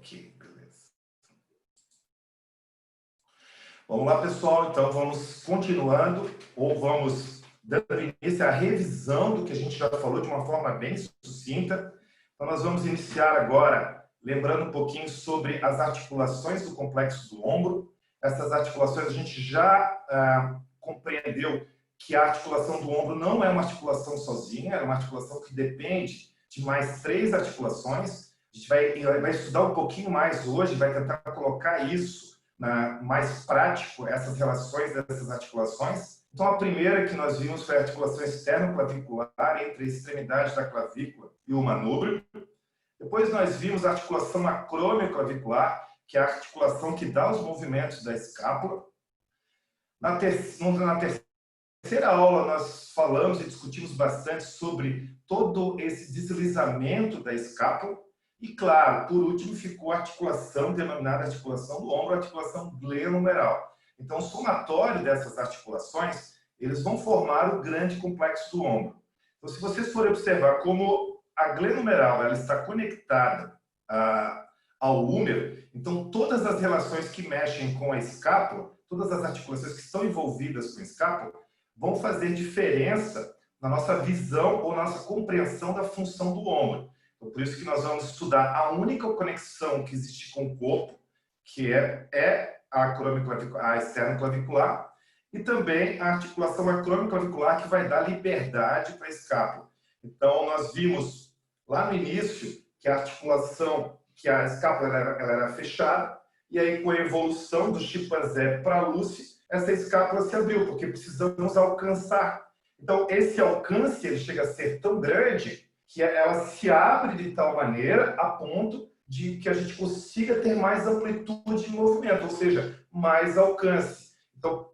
aqui, beleza. Vamos lá, pessoal. Então, vamos continuando, ou vamos dando início à revisão do que a gente já falou de uma forma bem sucinta. Então, nós vamos iniciar agora, lembrando um pouquinho sobre as articulações do complexo do ombro. Essas articulações, a gente já compreendeu que a articulação do ombro não é uma articulação sozinha, é uma articulação que depende de mais 3 articulações. A gente vai estudar um pouquinho mais hoje, vai tentar colocar isso mais prático, essas relações dessas articulações. Então, a primeira que nós vimos foi a articulação externo-clavicular entre a extremidade da clavícula e o manúbrio. Depois nós vimos a articulação acromioclavicular, que é a articulação que dá os movimentos da escápula. Na terceira aula, nós falamos e discutimos bastante sobre todo esse deslizamento da escápula. E, claro, por último, ficou a articulação denominada articulação do ombro, a articulação glenohumeral. Então, o somatório dessas articulações, eles vão formar o grande complexo do ombro. Então, se vocês forem observar como a glenohumeral ela está conectada ao húmero, então todas as relações que mexem com a escápula, todas as articulações que estão envolvidas com a escápula, vão fazer diferença na nossa visão ou na nossa compreensão da função do ombro. Então, por isso que nós vamos estudar a única conexão que existe com o corpo, que é a externo-clavicular, e também a articulação acromioclavicular, que vai dar liberdade para a escápula. Então, nós vimos lá no início que a articulação, que a escápula ela era fechada, e aí com a evolução do chimpanzé para a Lucy, essa escápula se abriu, porque precisamos alcançar. Então, esse alcance ele chega a ser tão grande que ela se abre de tal maneira a ponto de que a gente consiga ter mais amplitude de movimento, ou seja, mais alcance. Então,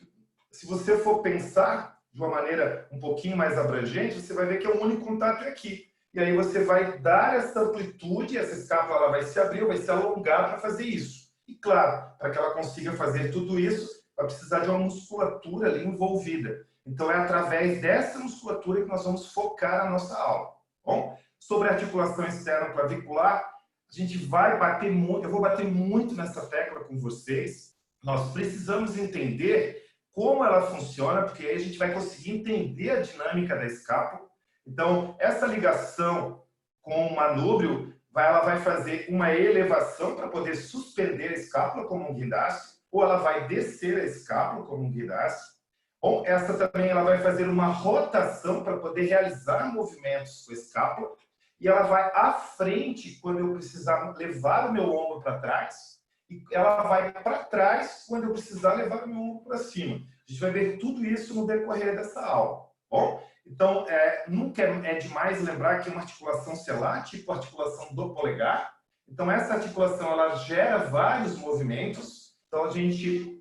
se você for pensar de uma maneira um pouquinho mais abrangente, você vai ver que o único contato é aqui. E aí você vai dar essa amplitude, essa escápula ela vai se abrir, vai se alongar para fazer isso. E claro, para que ela consiga fazer tudo isso, vai precisar de uma musculatura ali envolvida. Então é através dessa musculatura que nós vamos focar a nossa aula. Bom, sobre a articulação externa clavicular, a gente vai bater muito, eu vou bater muito nessa tecla com vocês. Nós precisamos entender como ela funciona, porque aí a gente vai conseguir entender a dinâmica da escápula. Então, essa ligação com o manúbrio, ela vai fazer uma elevação para poder suspender a escápula como um guindaste, ou ela vai descer a escápula como um guindaste. Bom, essa também ela vai fazer uma rotação para poder realizar movimentos com a escápula, e ela vai à frente quando eu precisar levar o meu ombro para trás, e ela vai para trás quando eu precisar levar o meu ombro para cima. A gente vai ver tudo isso no decorrer dessa aula. Bom, então, nunca é demais lembrar que é uma articulação celular, tipo a articulação do polegar. Então, essa articulação ela gera vários movimentos. Então, a gente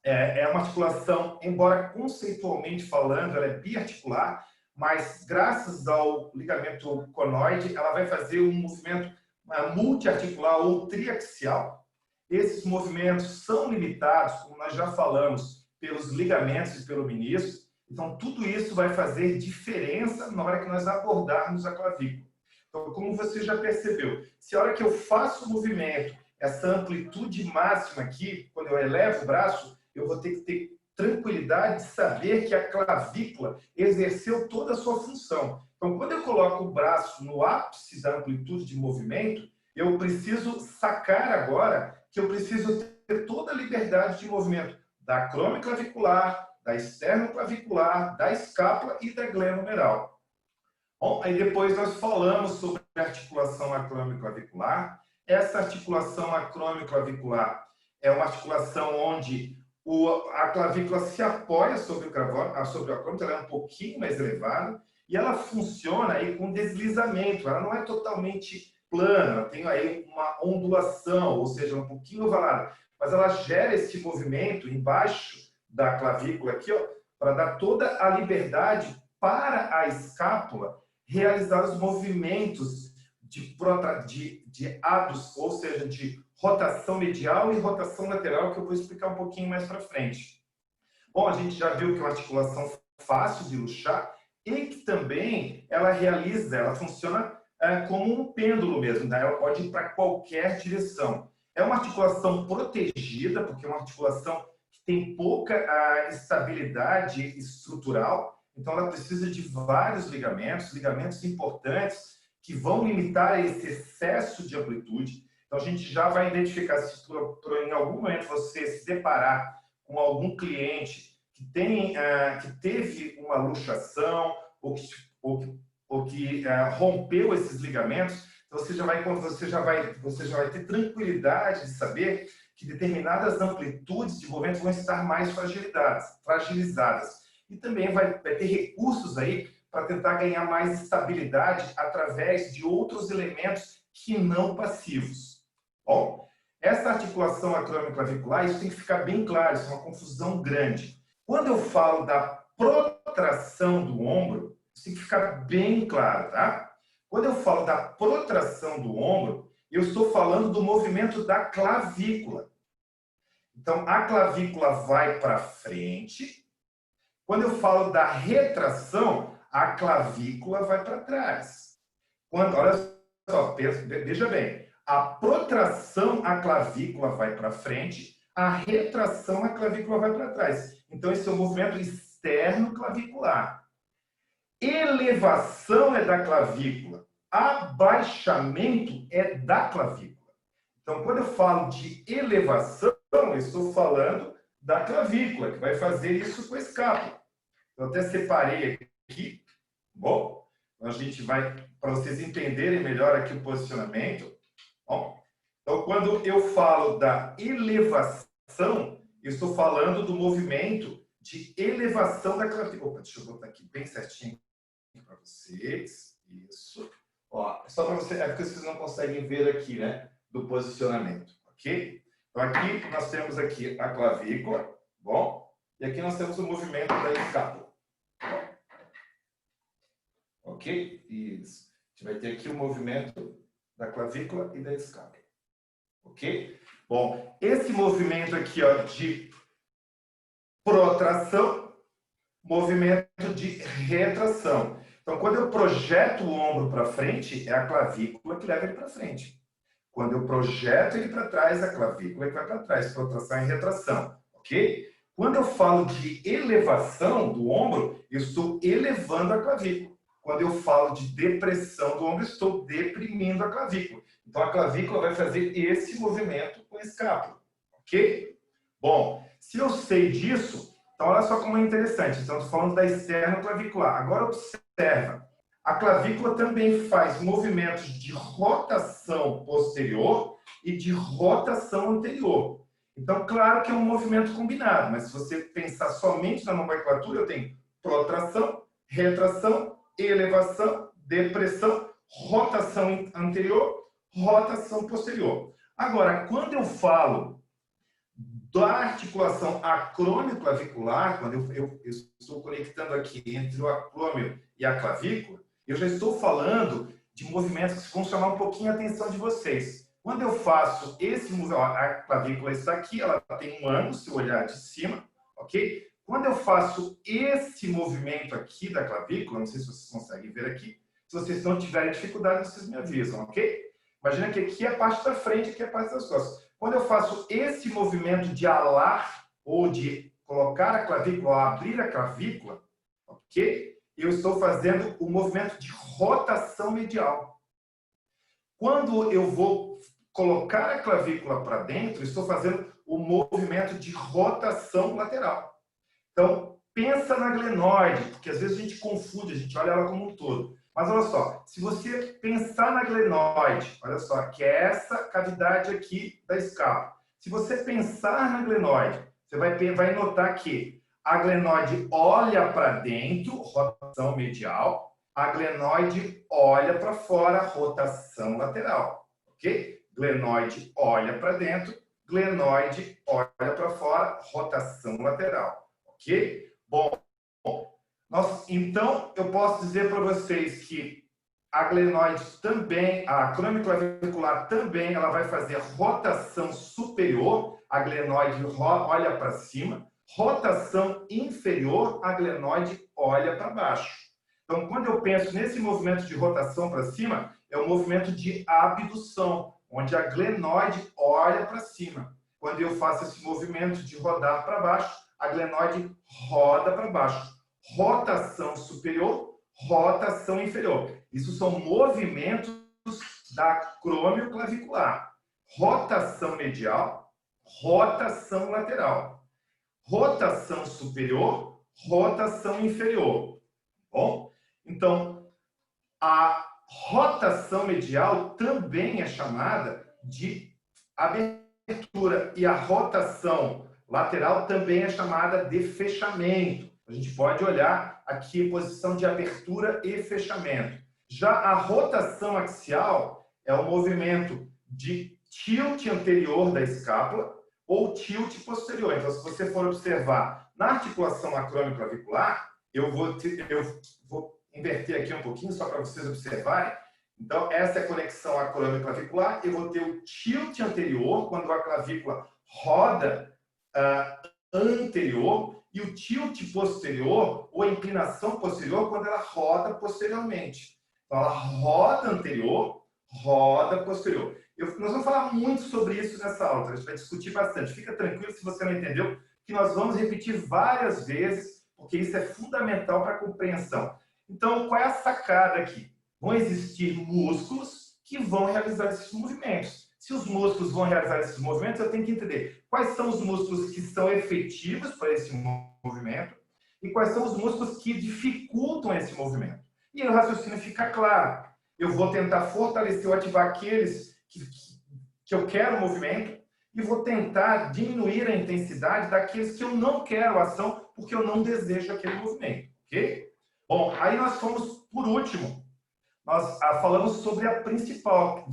é uma articulação, embora conceitualmente falando, ela é biarticular, mas graças ao ligamento conoide, ela vai fazer um movimento multiarticular ou triaxial. Esses movimentos são limitados, como nós já falamos, pelos ligamentos e pelo menisco. Então, tudo isso vai fazer diferença na hora que nós abordarmos a clavícula. Então, como você já percebeu, se a hora que eu faço o movimento, essa amplitude máxima aqui, quando eu elevo o braço, eu vou ter que ter tranquilidade de saber que a clavícula exerceu toda a sua função. Então, quando eu coloco o braço no ápice da amplitude de movimento, eu preciso sacar agora que eu preciso ter toda a liberdade de movimento da acromioclavicular, da externo-clavicular, da escápula e da glenohumeral. Bom, aí depois nós falamos sobre a articulação acromioclavicular. Essa articulação acromioclavicular é uma articulação onde a clavícula se apoia sobre o acrômio, ela é um pouquinho mais elevada, e ela funciona aí com deslizamento, ela não é totalmente plana, ela tem aí uma ondulação, ou seja, um pouquinho ovalada, mas ela gera esse movimento embaixo da clavícula aqui, ó, para dar toda a liberdade para a escápula realizar os movimentos de ados, ou seja, de rotação medial e rotação lateral, que eu vou explicar um pouquinho mais para frente. Bom, a gente já viu que é uma articulação fácil de luxar e que também ela funciona como um pêndulo mesmo, né? Ela pode ir para qualquer direção. É uma articulação protegida, porque é uma articulação que tem pouca estabilidade estrutural, então ela precisa de vários ligamentos importantes, que vão limitar esse excesso de amplitude. Então, a gente já vai identificar, se em algum momento você se deparar com algum cliente que teve uma luxação ou que rompeu esses ligamentos, então você já vai ter tranquilidade de saber que determinadas amplitudes de movimento vão estar mais fragilizadas. E também vai ter recursos aí para tentar ganhar mais estabilidade através de outros elementos que não passivos. Bom, essa articulação acromioclavicular, isso tem que ficar bem claro, isso é uma confusão grande. Quando eu falo da protração do ombro, isso tem que ficar bem claro, tá? Quando eu falo da protração do ombro, eu estou falando do movimento da clavícula. Então, a clavícula vai para frente. Quando eu falo da retração, a clavícula vai para trás. Olha só, veja bem, a protração, a clavícula vai para frente, a retração, a clavícula vai para trás. Então, esse é o movimento externo clavicular. Elevação é da clavícula, abaixamento é da clavícula. Então, quando eu falo de elevação, eu estou falando da clavícula, que vai fazer isso com a escápula. Eu até separei aqui, bom? Então, a gente vai, para vocês entenderem melhor aqui o posicionamento. Bom, então, quando eu falo da elevação, eu estou falando do movimento de elevação da clavícula. Opa, deixa eu botar aqui bem certinho para vocês. Isso. Ó, só para vocês, é porque vocês não conseguem ver aqui, né? Do posicionamento, ok? Então, aqui nós temos aqui a clavícula, bom? E aqui nós temos o movimento da escápula. Ok? Isso. A gente vai ter aqui o movimento da clavícula e da escápula. Ok? Bom, esse movimento aqui, ó, de protração, movimento de retração. Então, quando eu projeto o ombro para frente, é a clavícula que leva ele para frente. Quando eu projeto ele para trás, a clavícula que vai para trás. Protração e retração. Ok? Quando eu falo de elevação do ombro, eu estou elevando a clavícula. Quando eu falo de depressão do ombro, estou deprimindo a clavícula. Então, a clavícula vai fazer esse movimento com a escápula. Ok? Bom, se eu sei disso, então olha só como é interessante. Então, estou falando da esternoclavicular. Agora, observa. A clavícula também faz movimentos de rotação posterior e de rotação anterior. Então, claro que é um movimento combinado, mas se você pensar somente na nomenclatura, eu tenho protração, retração, elevação, depressão, rotação anterior, rotação posterior. Agora, quando eu falo da articulação acromioclavicular, quando eu estou conectando aqui entre o acrômio e a clavícula, eu já estou falando de movimentos que vão chamar um pouquinho a atenção de vocês. Quando eu faço esse movimento, a clavícula está aqui, ela tem um ângulo, se eu olhar de cima, ok? Quando eu faço esse movimento aqui da clavícula, não sei se vocês conseguem ver aqui, se vocês não tiverem dificuldade, vocês me avisam, ok? Imagina que aqui é a parte da frente, aqui é a parte das costas. Quando eu faço esse movimento de alar, ou de colocar a clavícula, ou abrir a clavícula, ok? Eu estou fazendo o movimento de rotação medial. Quando eu vou colocar a clavícula para dentro, estou fazendo o movimento de rotação lateral. Então, pensa na glenoide, porque às vezes a gente confunde, a gente olha ela como um todo. Mas olha só, se você pensar na glenoide, olha só, que é essa cavidade aqui da escápula. Se você pensar na glenoide, você vai notar que a glenoide olha para dentro, rotação medial. A glenoide olha para fora, rotação lateral. Ok? Glenoide olha para dentro, glenoide olha para fora, rotação lateral. Ok? Bom, então eu posso dizer para vocês que a glenoide também, a acromioclavicular também, ela vai fazer rotação superior, a glenoide olha para cima. Rotação inferior, a glenoide olha para baixo. Então, quando eu penso nesse movimento de rotação para cima, é o movimento de abdução, onde a glenoide olha para cima. Quando eu faço esse movimento de rodar para baixo, a glenoide roda para baixo. Rotação superior, rotação inferior. Isso são movimentos da acromioclavicular. Rotação medial, rotação lateral. Rotação superior, rotação inferior. Bom, então, a rotação medial também é chamada de abertura e a rotação lateral também é chamada de fechamento. A gente pode olhar aqui a posição de abertura e fechamento. Já a rotação axial é o movimento de tilt anterior da escápula ou tilt posterior. Então, se você for observar na articulação acromioclavicular, eu vou inverter aqui um pouquinho só para vocês observarem. Então, essa é a conexão acromioclavicular. Eu vou ter o tilt anterior, quando a clavícula roda anterior, e o tilt posterior, ou a inclinação posterior, quando ela roda posteriormente. Então, ela roda anterior, roda posterior. Nós vamos falar muito sobre isso nessa aula, a gente vai discutir bastante. Fica tranquilo se você não entendeu, que nós vamos repetir várias vezes, porque isso é fundamental para a compreensão. Então, qual é a sacada aqui? Vão existir músculos que vão realizar esses movimentos. Se os músculos vão realizar esses movimentos, eu tenho que entender quais são os músculos que são efetivos para esse movimento e quais são os músculos que dificultam esse movimento. E aí o raciocínio fica claro. Eu vou tentar fortalecer ou ativar aqueles que eu quero movimento e vou tentar diminuir a intensidade daqueles que eu não quero ação porque eu não desejo aquele movimento, ok? Bom, aí nós fomos, por último, nós falamos sobre a principal,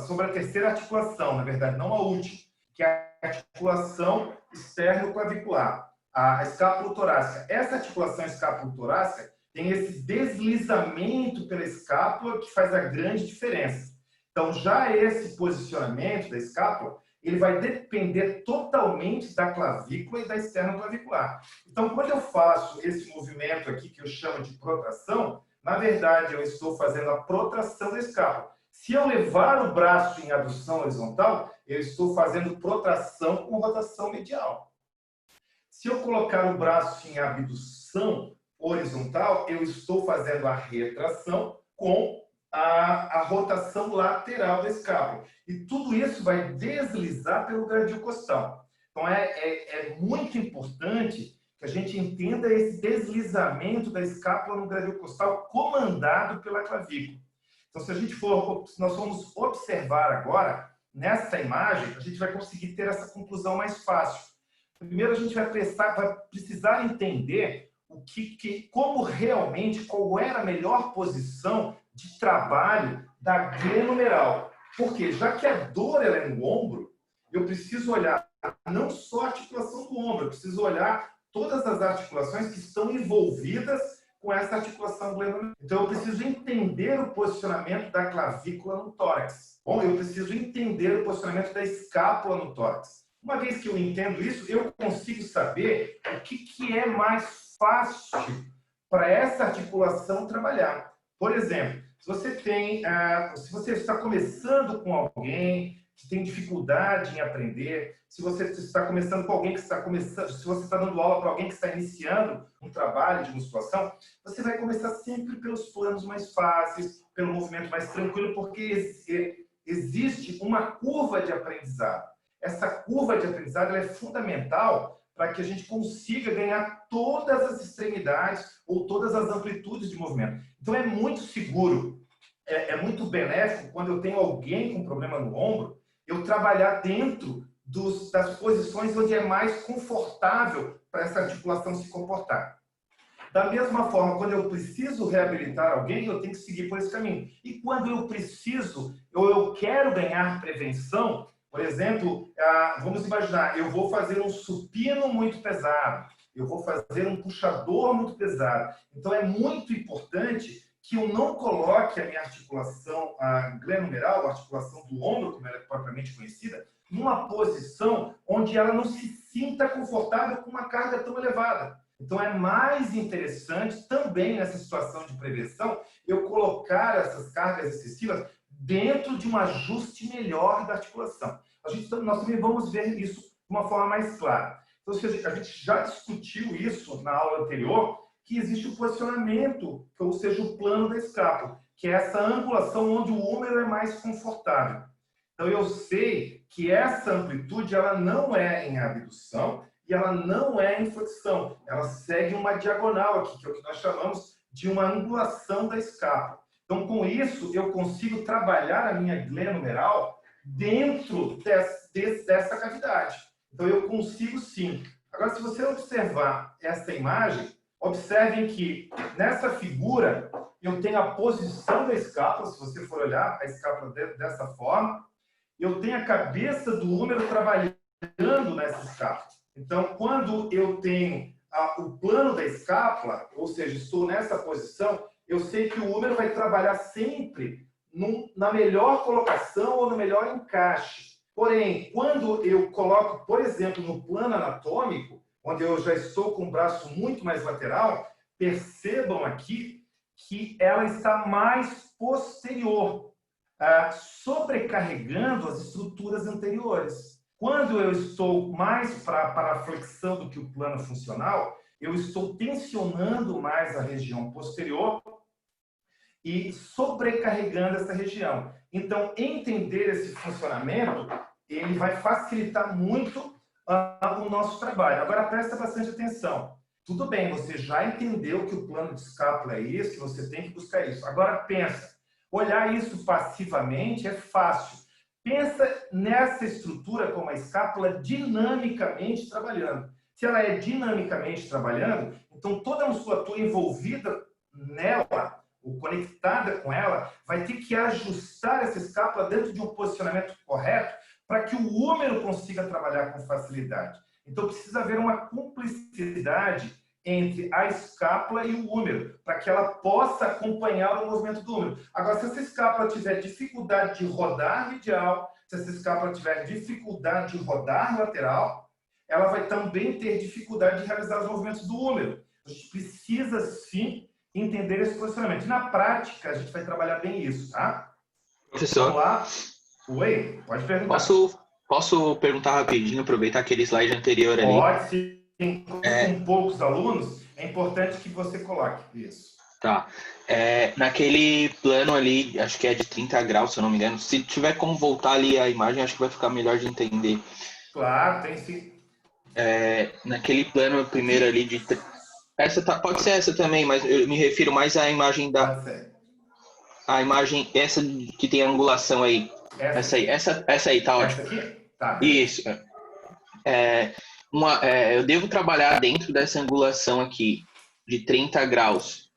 sobre a terceira articulação, na verdade, não a última, que é a articulação externo-clavicular, a escápula torácica. Essa articulação escápulo-torácica tem esse deslizamento pela escápula que faz a grande diferença. Então, já esse posicionamento da escápula, ele vai depender totalmente da clavícula e da externo-clavicular. Então, quando eu faço esse movimento aqui, que eu chamo de protração, na verdade, eu estou fazendo a protração da escápula. Se eu levar o braço em adução horizontal, eu estou fazendo protração com rotação medial. Se eu colocar o braço em abdução horizontal, eu estou fazendo a retração com a rotação lateral da escápula. E tudo isso vai deslizar pelo gradil costal. Então, é muito importante que a gente entenda esse deslizamento da escápula no gradil costal comandado pela clavícula. Então, se nós formos observar agora, nessa imagem, a gente vai conseguir ter essa conclusão mais fácil. Primeiro, a gente vai precisar entender como realmente, qual era a melhor posição de trabalho da glenomeral. Porque, já que a dor ela é no ombro, eu preciso olhar não só a articulação do ombro, eu preciso olhar todas as articulações que estão envolvidas com essa articulação glenomeral. Então, eu preciso entender o posicionamento da clavícula no tórax. Bom, eu preciso entender o posicionamento da escápula no tórax. Uma vez que eu entendo isso, eu consigo saber o que é mais fácil para essa articulação trabalhar. Por exemplo, se você está começando com alguém que tem dificuldade em aprender, se você está começando com alguém se você está dando aula para alguém que está iniciando um trabalho de musculação, você vai começar sempre pelos planos mais fáceis, pelo movimento mais tranquilo, porque existe uma curva de aprendizado. Essa curva de aprendizado é fundamental para que a gente consiga ganhar todas as extremidades ou todas as amplitudes de movimento. Então, é muito seguro, é muito benéfico quando eu tenho alguém com problema no ombro, eu trabalhar dentro das posições onde é mais confortável para essa articulação se comportar. Da mesma forma, quando eu preciso reabilitar alguém, eu tenho que seguir por esse caminho. E quando eu quero ganhar prevenção, por exemplo, vamos imaginar, eu vou fazer um supino muito pesado, eu vou fazer um puxador muito pesado. Então, é muito importante que eu não coloque a minha articulação glenomeral, a articulação do ombro, como ela é propriamente conhecida, numa posição onde ela não se sinta confortável com uma carga tão elevada. Então, é mais interessante, também nessa situação de prevenção, eu colocar essas cargas excessivas dentro de um ajuste melhor da articulação. Nós também vamos ver isso de uma forma mais clara. Então, a gente já discutiu isso na aula anterior, que existe o posicionamento, ou seja, o plano da escápula, que é essa angulação onde o húmero é mais confortável. Então, eu sei que essa amplitude ela não é em abdução e ela não é em flexão. Ela segue uma diagonal aqui, que é o que nós chamamos de uma angulação da escápula. Então, com isso, eu consigo trabalhar a minha glenohumeral dentro dessa cavidade. Então, eu consigo sim. Agora, se você observar essa imagem, observem que nessa figura eu tenho a posição da escápula, se você for olhar a escápula dessa forma, eu tenho a cabeça do húmero trabalhando nessa escápula. Então, quando eu tenho o plano da escápula, ou seja, estou nessa posição, eu sei que o húmero vai trabalhar sempre na melhor colocação ou no melhor encaixe. Porém, quando eu coloco, por exemplo, no plano anatômico, onde eu já estou com o braço muito mais lateral, percebam aqui que ela está mais posterior, sobrecarregando as estruturas anteriores. Quando eu estou mais para a flexão do que o plano funcional, eu estou tensionando mais a região posterior e sobrecarregando essa região. Então, entender esse funcionamento, ele vai facilitar muito o nosso trabalho. Agora, presta bastante atenção. Tudo bem, você já entendeu que o plano de escápula é isso, que você tem que buscar isso. Agora, pensa. Olhar isso passivamente é fácil. Pensa nessa estrutura como a escápula dinamicamente trabalhando. Se ela é dinamicamente trabalhando, então toda a musculatura envolvida nela, ou conectada com ela, vai ter que ajustar essa escápula dentro de um posicionamento correto para que o húmero consiga trabalhar com facilidade. Então precisa haver uma cumplicidade entre a escápula e o húmero, para que ela possa acompanhar o movimento do húmero. Agora, se essa escápula tiver dificuldade de rodar medial, se essa escápula tiver dificuldade de rodar lateral, ela vai também ter dificuldade de realizar os movimentos do húmero. A gente precisa, sim, entender esse posicionamento. E na prática, a gente vai trabalhar bem isso, tá? Professor. Vamos lá? Oi, pode perguntar. Posso perguntar rapidinho, aproveitar aquele slide anterior ali? Pode, sim. Com poucos alunos, é importante que você coloque isso. Tá. Naquele plano ali, acho que é de 30 graus, se eu não me engano. Se tiver como voltar ali a imagem, acho que vai ficar melhor de entender. Claro, tem sim. Naquele plano primeiro ali de... pode ser essa também, mas eu me refiro mais à imagem da... Pode ser. A imagem, essa que tem a angulação aí. Essa aí, tá ótimo. Essa aqui? Tá. Isso. Eu devo trabalhar dentro dessa angulação aqui de 30 graus,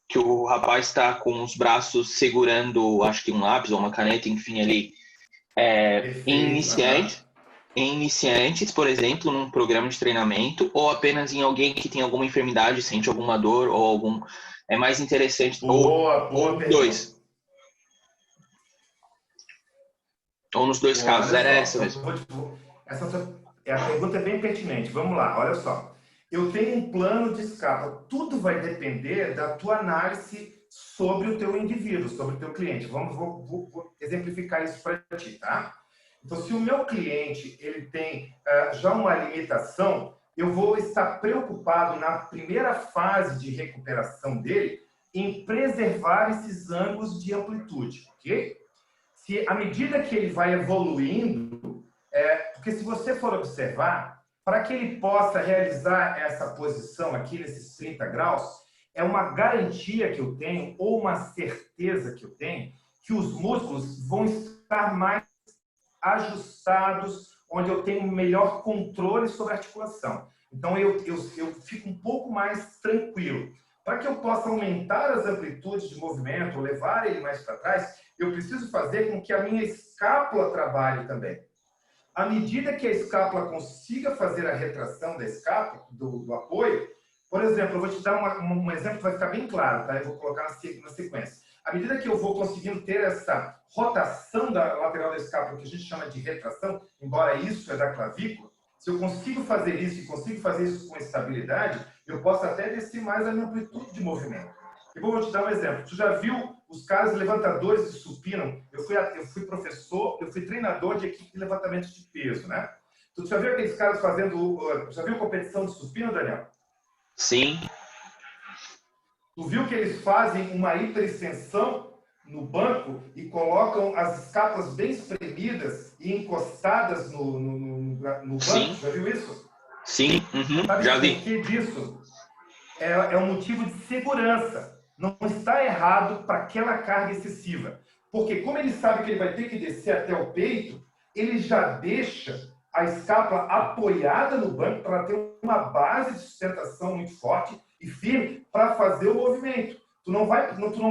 que o rapaz está com os braços segurando, acho que um lápis ou uma caneta, enfim, ali. Em iniciantes, por exemplo, num programa de treinamento, ou apenas em alguém que tem alguma enfermidade, sente alguma dor ou algum... É mais interessante... Boa dois. Ou nos dois casos, era essa mesmo. A pergunta é bem pertinente. Vamos lá, olha só. Eu tenho um plano de escápula. Tudo vai depender da tua análise sobre o teu indivíduo, sobre o teu cliente. Vou exemplificar isso para ti, tá? Então, se o meu cliente ele tem já uma limitação, eu vou estar preocupado na primeira fase de recuperação dele em preservar esses ângulos de amplitude, ok? Se à medida que ele vai evoluindo, porque se você for observar, para que ele possa realizar essa posição aqui nesses 30 graus, é uma garantia que eu tenho, ou uma certeza que eu tenho, que os músculos vão estar mais ajustados, onde eu tenho melhor controle sobre a articulação. Então, eu fico um pouco mais tranquilo. Para que eu possa aumentar as amplitudes de movimento, levar ele mais para trás, eu preciso fazer com que a minha escápula trabalhe também. À medida que a escápula consiga fazer a retração da escápula, do apoio, por exemplo, eu vou te dar um exemplo que vai ficar bem claro, tá? Eu vou colocar na sequência. À medida que eu vou conseguindo ter essa rotação da lateral da escápula, que a gente chama de retração, embora isso é da clavícula, se eu consigo fazer isso e consigo fazer isso com estabilidade, eu posso até descer mais a minha amplitude de movimento. Eu vou te dar um exemplo. Tu já viu os caras levantadores de supino? Eu fui professor, eu fui treinador de equipe de levantamento de peso, né? Tu já viu aqueles caras fazendo... Já viu competição de supino, Daniel? Sim. Tu viu que eles fazem uma hiperextensão no banco e colocam as escápulas bem espremidas e encostadas no banco? Sim. Já viu isso? Sim, Sabe já vi. por que disso? É um motivo de segurança. Não está errado para aquela carga excessiva. Porque como ele sabe que ele vai ter que descer até o peito, ele já deixa a escápula apoiada no banco para ter uma base de sustentação muito forte e firme para fazer o movimento. Tu não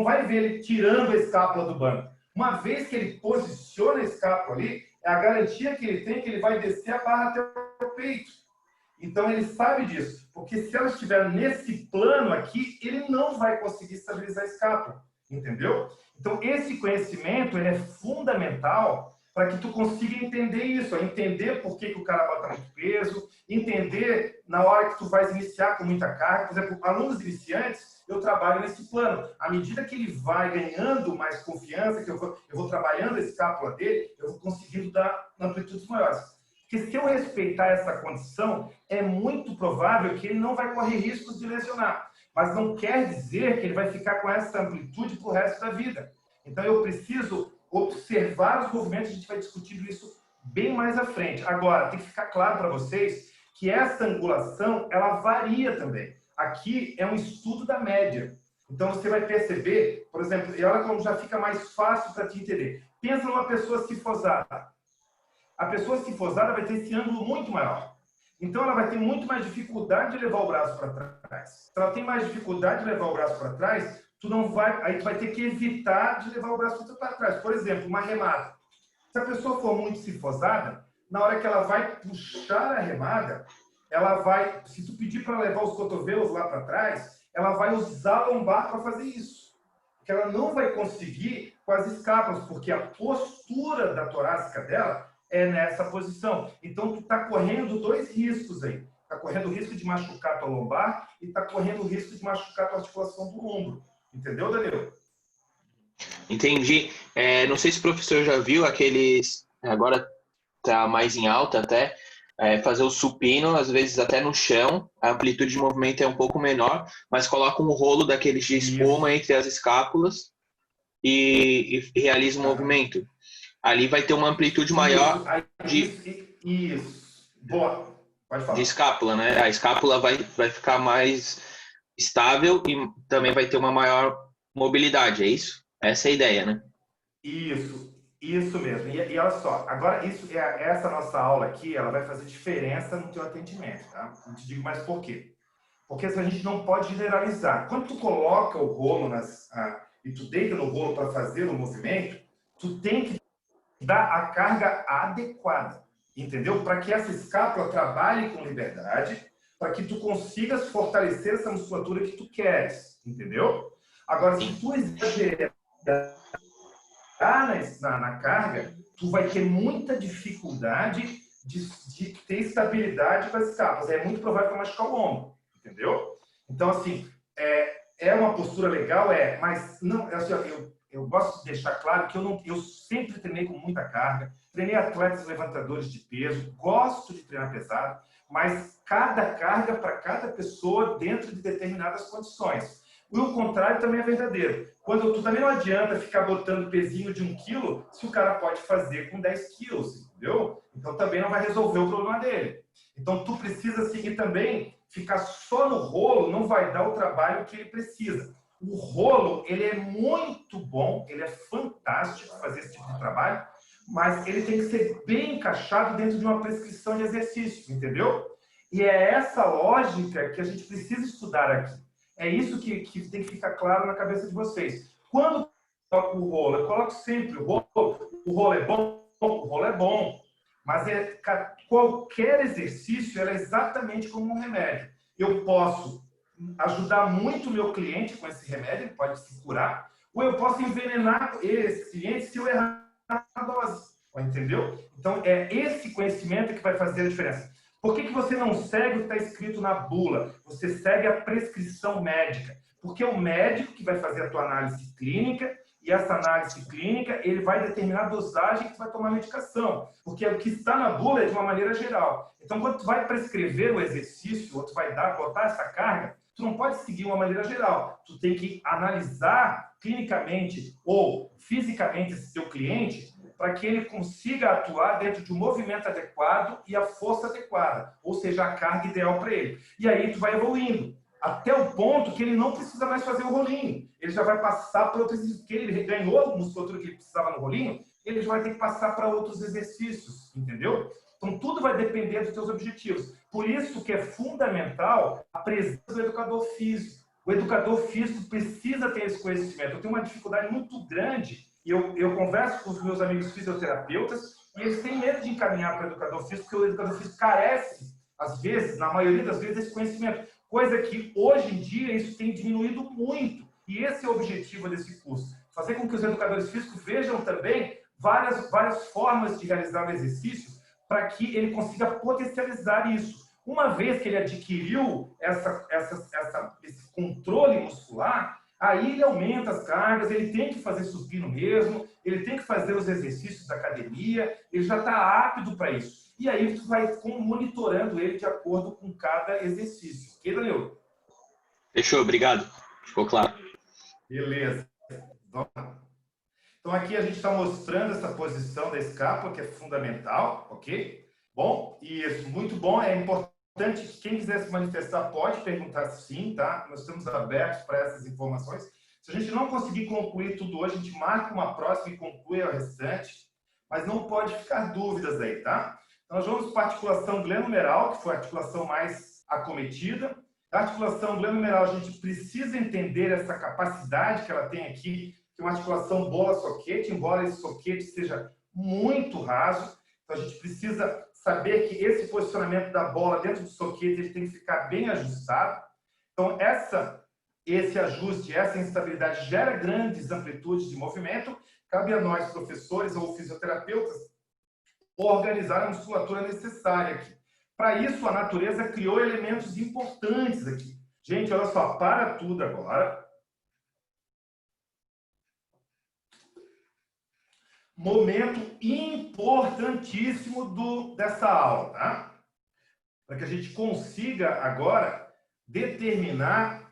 vai ver ele tirando a escápula do banco. Uma vez que ele posiciona a escápula ali, é a garantia que ele tem que ele vai descer a barra até o peito. Então ele sabe disso, porque se ela estiver nesse plano aqui, ele não vai conseguir estabilizar a escápula, entendeu? Então esse conhecimento ele é fundamental para que tu consiga entender isso, entender por que o cara bota muito peso, entender na hora que tu vais iniciar com muita carga. Por exemplo, alunos iniciantes, eu trabalho nesse plano. À medida que ele vai ganhando mais confiança, que eu vou trabalhando a escápula dele, eu vou conseguindo dar amplitudes maiores. Porque se eu respeitar essa condição, é muito provável que ele não vai correr riscos de lesionar. Mas não quer dizer que ele vai ficar com essa amplitude para o resto da vida. Então eu preciso observar os movimentos, a gente vai discutir isso bem mais à frente. Agora, tem que ficar claro para vocês que essa angulação, ela varia também. Aqui é um estudo da média. Então você vai perceber, por exemplo, e olha como já fica mais fácil para te entender. Pensa numa pessoa cifosada. A pessoa cifosada vai ter esse ângulo muito maior. Então, ela vai ter muito mais dificuldade de levar o braço para trás. Se ela tem mais dificuldade de levar o braço para trás, aí tu vai ter que evitar de levar o braço para trás. Por exemplo, uma remada. Se a pessoa for muito cifosada, na hora que ela vai puxar a remada, ela vai, se tu pedir para levar os cotovelos lá para trás, ela vai usar a lombar para fazer isso. Porque ela não vai conseguir com as escápulas, porque a postura da torácica dela é nessa posição. Então, tu está correndo dois riscos aí. Está correndo o risco de machucar tua lombar e está correndo o risco de machucar tua articulação do ombro. Entendeu, Danilo? Entendi. Não sei se o professor já viu aqueles... Agora está mais em alta até. Fazer o supino, às vezes até no chão. A amplitude de movimento é um pouco menor, mas coloca um rolo daqueles de espuma entre as escápulas e realiza o movimento. Ali vai ter uma amplitude maior Isso. Boa. Pode falar. De escápula, né? A escápula vai ficar mais estável e também vai ter uma maior mobilidade, é isso? Essa é a ideia, né? Isso mesmo. E olha só, agora essa nossa aula aqui, ela vai fazer diferença no teu atendimento, tá? Eu te digo mais por quê. Porque a gente não pode generalizar. Quando tu coloca o rolo e tu deita no rolo para fazer o movimento, tu tem que dar a carga adequada, entendeu? Para que essa escápula trabalhe com liberdade, para que tu consigas fortalecer essa musculatura que tu queres, entendeu? Agora, se tu exagerar na carga, tu vai ter muita dificuldade de ter estabilidade com as escápulas. É muito provável que vai machucar o ombro, entendeu? Então, assim, é uma postura legal, mas não, assim, eu gosto de deixar claro que eu sempre treinei com muita carga, treinei atletas levantadores de peso, gosto de treinar pesado, mas cada carga para cada pessoa dentro de determinadas condições. E o contrário também é verdadeiro. Quando tu também não adianta ficar botando pezinho de 1 quilo se o cara pode fazer com 10 quilos, entendeu? Então também não vai resolver o problema dele. Então tu precisa seguir também, ficar só no rolo não vai dar o trabalho que ele precisa. O rolo, ele é muito bom, ele é fantástico fazer esse tipo de trabalho, mas ele tem que ser bem encaixado dentro de uma prescrição de exercício, entendeu? E é essa lógica que a gente precisa estudar aqui. É isso que tem que ficar claro na cabeça de vocês. Quando eu coloco o rolo, eu coloco sempre o rolo é bom, o rolo é bom, mas qualquer exercício é exatamente como um remédio. Eu posso ajudar muito o meu cliente com esse remédio, ele pode se curar, ou eu posso envenenar esse cliente se eu errar a dose, entendeu? Então, é esse conhecimento que vai fazer a diferença. Por que você não segue o que está escrito na bula? Você segue a prescrição médica. Porque é o médico que vai fazer a tua análise clínica, e essa análise clínica, ele vai determinar a dosagem que tu vai tomar a medicação. Porque o que está na bula é de uma maneira geral. Então, quando tu vai prescrever o exercício, ou tu vai botar essa carga, tu não pode seguir uma maneira geral. Tu tem que analisar clinicamente ou fisicamente esse teu cliente para que ele consiga atuar dentro de um movimento adequado e a força adequada, ou seja, a carga ideal para ele. E aí tu vai evoluindo, até o ponto que ele não precisa mais fazer o rolinho. Ele já vai passar para outros exercícios, porque ele ganhou a musculatura que ele precisava no rolinho, ele já vai ter que passar para outros exercícios, entendeu? Então, tudo vai depender dos teus objetivos. Por isso que é fundamental a presença do educador físico. O educador físico precisa ter esse conhecimento. Eu tenho uma dificuldade muito grande, e eu converso com os meus amigos fisioterapeutas, e eles têm medo de encaminhar para o educador físico, porque o educador físico carece, às vezes, na maioria das vezes, desse conhecimento. Coisa que, hoje em dia, isso tem diminuído muito. E esse é o objetivo desse curso. Fazer com que os educadores físicos vejam também várias formas de realizar o exercício para que ele consiga potencializar isso. Uma vez que ele adquiriu esse controle muscular, aí ele aumenta as cargas, ele tem que fazer supino mesmo, ele tem que fazer os exercícios da academia, ele já está apto para isso. E aí tu vai monitorando ele de acordo com cada exercício. Ok, Danilo? Fechou, obrigado. Ficou claro. Beleza. Então aqui a gente está mostrando essa posição da escápula, que é fundamental, ok? Bom, isso, muito bom, é importante que quem quiser se manifestar pode perguntar sim, tá? Nós estamos abertos para essas informações. Se a gente não conseguir concluir tudo hoje, a gente marca uma próxima e conclui o restante, mas não pode ficar dúvidas aí, tá? Então, nós vamos para a articulação glenohumeral, que foi a articulação mais acometida. A articulação glenohumeral, a gente precisa entender essa capacidade que ela tem aqui, que é uma articulação bola-soquete, embora esse soquete seja muito raso. Então, a gente precisa saber que esse posicionamento da bola dentro do soquete ele tem que ficar bem ajustado. Então, esse ajuste, essa instabilidade gera grandes amplitudes de movimento. Cabe a nós, professores ou fisioterapeutas, organizar a musculatura necessária aqui. Para isso, a natureza criou elementos importantes aqui. Gente, olha só, para tudo agora. Momento importantíssimo dessa aula, tá? Para que a gente consiga agora determinar,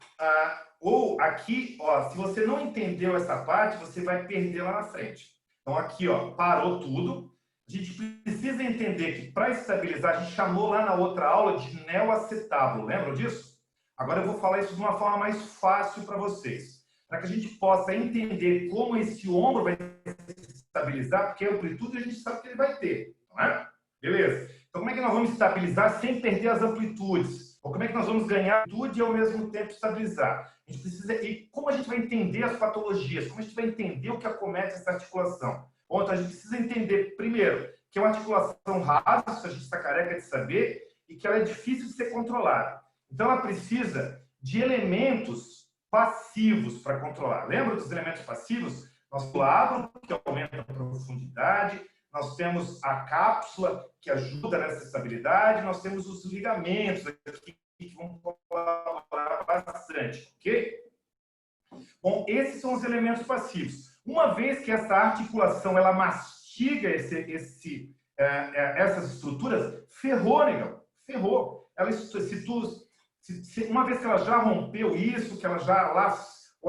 ou aqui, ó, se você não entendeu essa parte, você vai perder lá na frente. Então aqui, ó, parou tudo. A gente precisa entender que para estabilizar, a gente chamou lá na outra aula de neoacetábulo, lembram disso? Agora eu vou falar isso de uma forma mais fácil para vocês, para que a gente possa entender como esse ombro vai estabilizar, porque a amplitude a gente sabe que ele vai ter, não é? Beleza. Então, como é que nós vamos estabilizar sem perder as amplitudes? Ou como é que nós vamos ganhar amplitude e ao mesmo tempo estabilizar? A gente precisa, e como a gente vai entender as patologias? Como a gente vai entender o que acomete essa articulação? Bom, então a gente precisa entender, primeiro, que é uma articulação rasa, isso a gente está careca de saber, e que ela é difícil de ser controlada. Então, ela precisa de elementos passivos para controlar. Lembra dos elementos passivos? Nós temos o labro, que aumenta a profundidade, nós temos a cápsula, que ajuda nessa estabilidade, nós temos os ligamentos aqui, que vão colaborar bastante, ok? Bom, esses são os elementos passivos. Uma vez que essa articulação ela mastiga essas estruturas, ferrou, negão, ferrou. Uma vez que ela já rompeu isso, que ela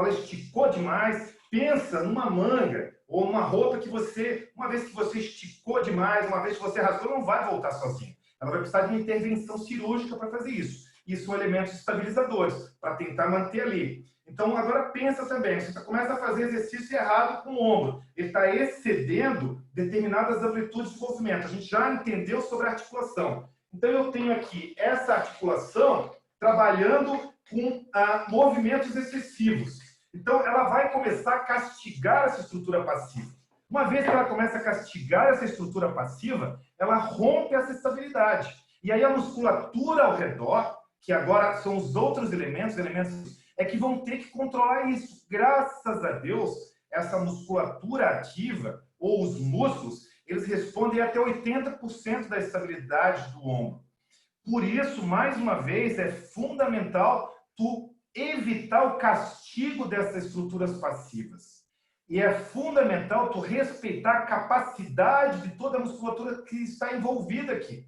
esticou demais, pensa numa manga ou uma roupa que uma vez que você esticou demais, uma vez que você rasgou, não vai voltar sozinha. Ela vai precisar de uma intervenção cirúrgica para fazer isso. E são elementos estabilizadores, para tentar manter ali. Então, agora pensa também, você começa a fazer exercício errado com o ombro. Ele está excedendo determinadas amplitudes de movimento. A gente já entendeu sobre a articulação. Então, eu tenho aqui essa articulação trabalhando com movimentos excessivos. Então, ela vai começar a castigar essa estrutura passiva. Uma vez que ela começa a castigar essa estrutura passiva, ela rompe essa estabilidade. E aí a musculatura ao redor, que agora são os outros elementos é que vão ter que controlar isso. Graças a Deus, essa musculatura ativa, ou os músculos, eles respondem até 80% da estabilidade do ombro. Por isso, mais uma vez, é fundamental tu evitar o castigo dessas estruturas passivas. E é fundamental tu respeitar a capacidade de toda a musculatura que está envolvida aqui.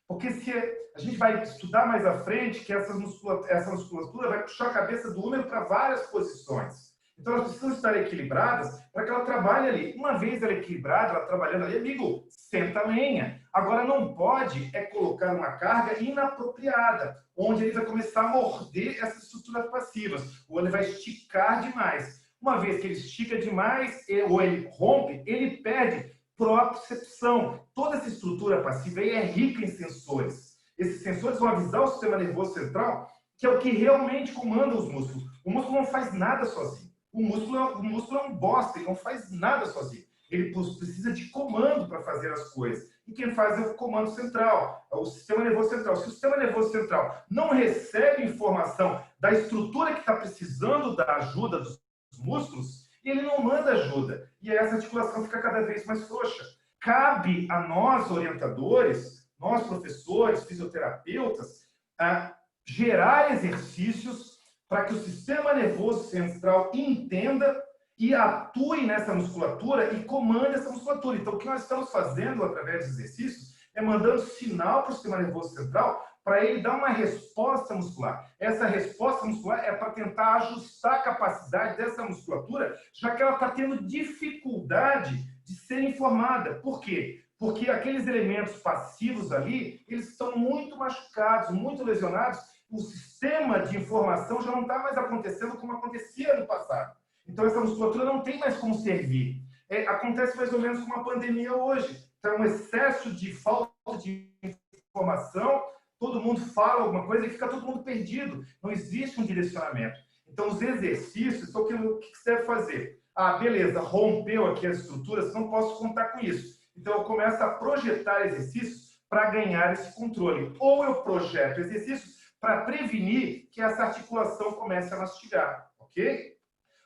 Porque se a gente vai estudar mais à frente que essa musculatura vai puxar a cabeça do úmero para várias posições. Então, elas precisam estar equilibradas para que ela trabalhe ali. Uma vez ela equilibrada, ela trabalhando ali, amigo, senta a lenha. Agora, não pode colocar uma carga inapropriada, onde ele vai começar a morder essas estruturas passivas, ou ele vai esticar demais. Uma vez que ele estica demais, ou ele rompe, ele perde propriocepção. Toda essa estrutura passiva aí é rica em sensores. Esses sensores vão avisar o sistema nervoso central, que é o que realmente comanda os músculos. O músculo não faz nada sozinho. O músculo é um bosta, ele não faz nada sozinho. Ele precisa de comando para fazer as coisas. E quem faz é o comando central, é o sistema nervoso central. Se o sistema nervoso central não recebe informação da estrutura que está precisando da ajuda dos músculos, ele não manda ajuda. E aí essa articulação fica cada vez mais frouxa. Cabe a nós, orientadores, nós, professores, fisioterapeutas, gerar exercícios para que o sistema nervoso central entenda e atue nessa musculatura e comande essa musculatura. Então, o que nós estamos fazendo através dos exercícios é mandando sinal para o sistema nervoso central para ele dar uma resposta muscular. Essa resposta muscular é para tentar ajustar a capacidade dessa musculatura, já que ela está tendo dificuldade de ser informada. Por quê? Porque aqueles elementos passivos ali, eles estão muito machucados, muito lesionados. O sistema de informação já não está mais acontecendo como acontecia no passado. Então, essa musculatura não tem mais como servir. Acontece mais ou menos com uma pandemia hoje. Então, um excesso de falta de informação, todo mundo fala alguma coisa e fica todo mundo perdido. Não existe um direcionamento. Então, os exercícios, então, o que você deve fazer? Ah, beleza, rompeu aqui as estruturas, não posso contar com isso. Então, eu começo a projetar exercícios para ganhar esse controle. Ou eu projeto exercícios para prevenir que essa articulação comece a mastigar, ok?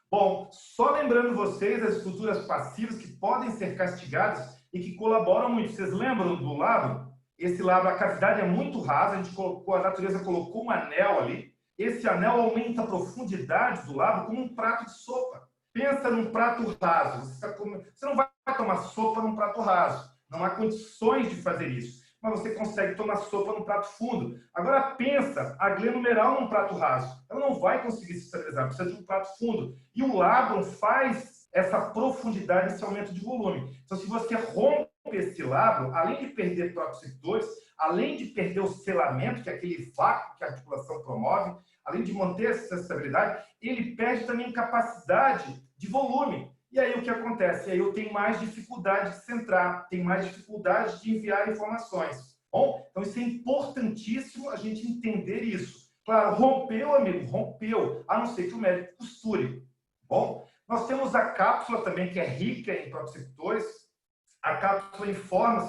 Bom, só lembrando vocês as estruturas passivas que podem ser castigadas e que colaboram muito. Vocês lembram do lábio? Esse lábio, a cavidade é muito rasa, a natureza colocou um anel ali. Esse anel aumenta a profundidade do lábio como um prato de sopa. Pensa num prato raso. Você não vai tomar sopa num prato raso. Não há condições de fazer isso. Mas você consegue tomar sopa num prato fundo. Agora pensa a glenumeral num prato raso. Ela não vai conseguir se estabilizar, precisa de um prato fundo. E o lábio faz essa profundidade, esse aumento de volume. Então, se você rompe esse lábio, além de perder proprioceptores, além de perder o selamento, que é aquele vácuo que a articulação promove, além de manter essa estabilidade, ele perde também capacidade de volume. E aí o que acontece? E aí eu tenho mais dificuldade de centrar, tenho mais dificuldade de enviar informações. Bom, então isso é importantíssimo a gente entender isso. Claro, rompeu, amigo, rompeu, a não ser que o médico costure. Bom, nós temos a cápsula também, que é rica em proprioceptores. A cápsula informa,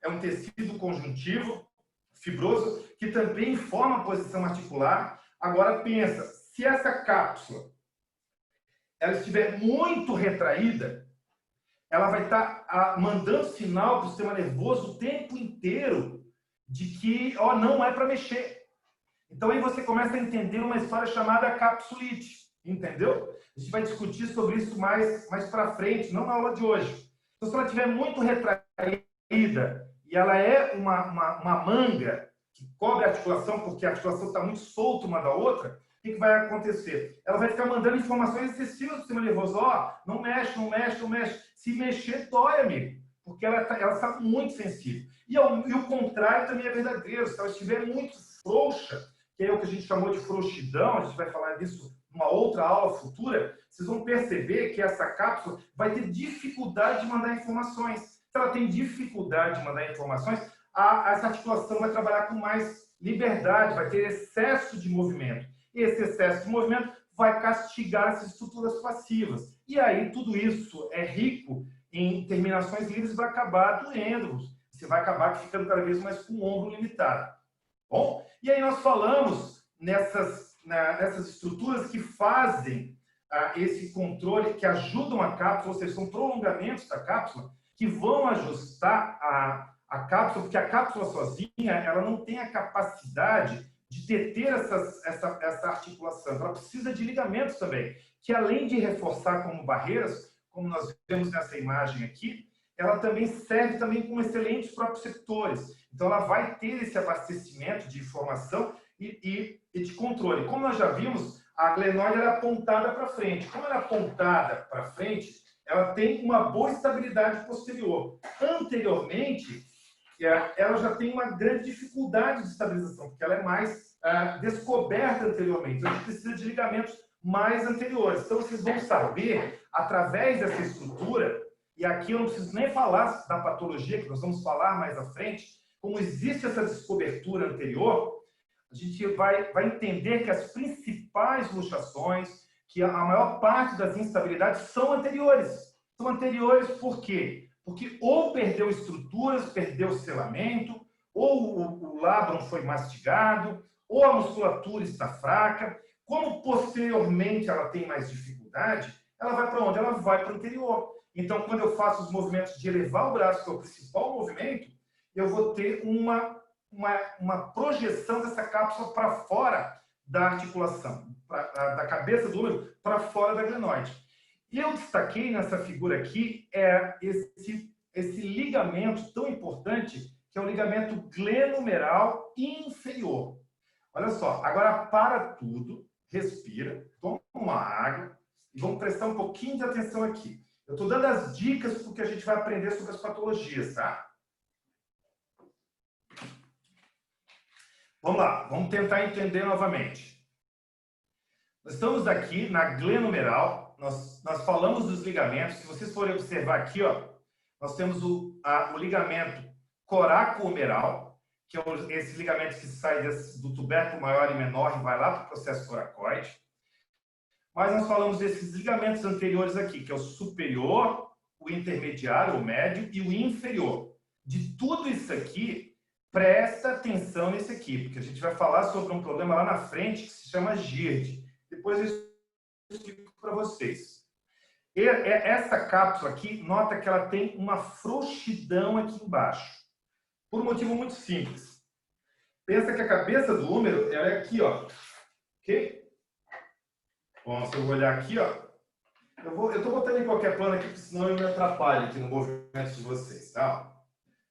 é um tecido conjuntivo, fibroso, que também informa a posição articular. Agora pensa, se essa cápsula ela estiver muito retraída, ela vai estar mandando sinal para o sistema nervoso o tempo inteiro de que não é para mexer. Então aí você começa a entender uma história chamada capsulite, entendeu? A gente vai discutir sobre isso mais para frente, não na aula de hoje. Então, se ela estiver muito retraída e ela é uma manga que cobre a articulação, porque a articulação está muito solta uma da outra, o que vai acontecer? Ela vai ficar mandando informações excessivas para o sistema nervoso. Não mexe, não mexe, não mexe. Se mexer, dói, amigo. Porque ela está muito sensível. E o contrário também é verdadeiro. Se ela estiver muito frouxa, que é o que a gente chamou de frouxidão, a gente vai falar disso numa outra aula futura, vocês vão perceber que essa cápsula vai ter dificuldade de mandar informações. Se ela tem dificuldade de mandar informações, essa articulação vai trabalhar com mais liberdade, vai ter excesso de movimento. Esse excesso de movimento vai castigar essas estruturas passivas. E aí tudo isso é rico em terminações livres, vai acabar doendo. Você vai acabar ficando cada vez mais com o ombro limitado. Bom, e aí nós falamos nessas estruturas que fazem esse controle, que ajudam a cápsula, ou seja, são prolongamentos da cápsula, que vão ajustar a cápsula, porque a cápsula sozinha, ela não tem a capacidade de deter essa articulação. Ela precisa de ligamentos também, que além de reforçar como barreiras, como nós vemos nessa imagem aqui, ela também serve também como excelentes proprioceptores. Então, ela vai ter esse abastecimento de informação e de controle. Como nós já vimos, a glenoide é apontada para frente. Como ela é apontada para frente, ela tem uma boa estabilidade posterior. Anteriormente, ela já tem uma grande dificuldade de estabilização, porque ela é mais descoberta anteriormente. Então, a gente precisa de ligamentos mais anteriores. Então, vocês vão saber, através dessa estrutura, e aqui eu não preciso nem falar da patologia, que nós vamos falar mais à frente, como existe essa descobertura anterior, a gente vai entender que as principais luxações, que a maior parte das instabilidades são anteriores. São anteriores por quê? Porque ou perdeu estruturas, perdeu selamento, ou o labrum foi mastigado, ou a musculatura está fraca. Como posteriormente ela tem mais dificuldade, ela vai para onde? Ela vai para o anterior. Então, quando eu faço os movimentos de elevar o braço, que é o principal movimento, eu vou ter uma projeção dessa cápsula para fora da articulação, da cabeça do úmero para fora da glenoide. E eu destaquei nessa figura aqui esse ligamento tão importante, que é o ligamento glenomeral inferior. Olha só, agora para tudo, respira, toma uma água e vamos prestar um pouquinho de atenção aqui. Eu estou dando as dicas porque a gente vai aprender sobre as patologias, tá? Vamos lá, vamos tentar entender novamente. Nós estamos aqui na glenomeral, nós falamos dos ligamentos. Se vocês forem observar aqui, ó, nós temos o ligamento coraco-humeral, que é esse ligamento que sai do tubérculo maior e menor e vai lá para o processo coracoide. Mas nós falamos desses ligamentos anteriores aqui, que é o superior, o intermediário, o médio e o inferior. De tudo isso aqui, presta atenção nesse aqui, porque a gente vai falar sobre um problema lá na frente que se chama GIRD. Depois eu explico para vocês. Essa cápsula aqui, nota que ela tem uma frouxidão aqui embaixo. Por um motivo muito simples. Pensa que a cabeça do úmero ela é aqui, ó. Ok? Bom, se eu olhar aqui, ó. Eu estou botando em qualquer plano aqui, porque senão eu me atrapalho aqui no movimento de vocês, tá?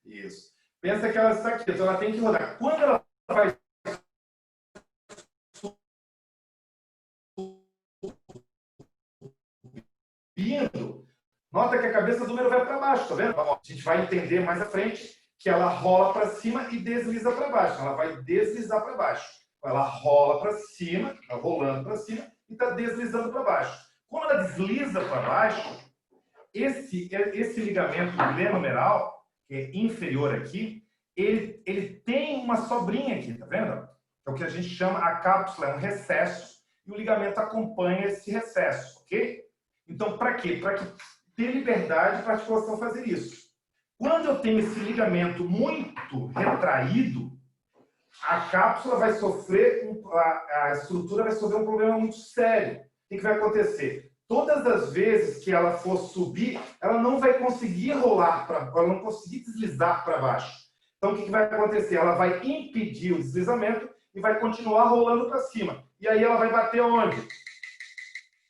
Isso. Pensa que ela está aqui, então ela tem que rodar. Quando ela vai subindo, nota que a cabeça do número vai para baixo, tá vendo? A gente vai entender mais à frente que ela rola para cima e desliza para baixo. Ela vai deslizar para baixo. Ela rola para cima, está rolando para cima e está deslizando para baixo. Quando ela desliza para baixo, esse ligamento glenomeral, que é inferior aqui, ele tem uma sobrinha aqui, tá vendo? É o que a gente chama, a cápsula é um recesso e o ligamento acompanha esse recesso, ok? Então, para quê? Para que ter liberdade para a articulação fazer isso. Quando eu tenho esse ligamento muito retraído, a cápsula vai sofrer, a estrutura vai sofrer um problema muito sério. O que vai acontecer? Todas as vezes que ela for subir, ela não vai conseguir rolar, ela não vai conseguir deslizar para baixo. Então, o que vai acontecer? Ela vai impedir o deslizamento e vai continuar rolando para cima. E aí ela vai bater onde?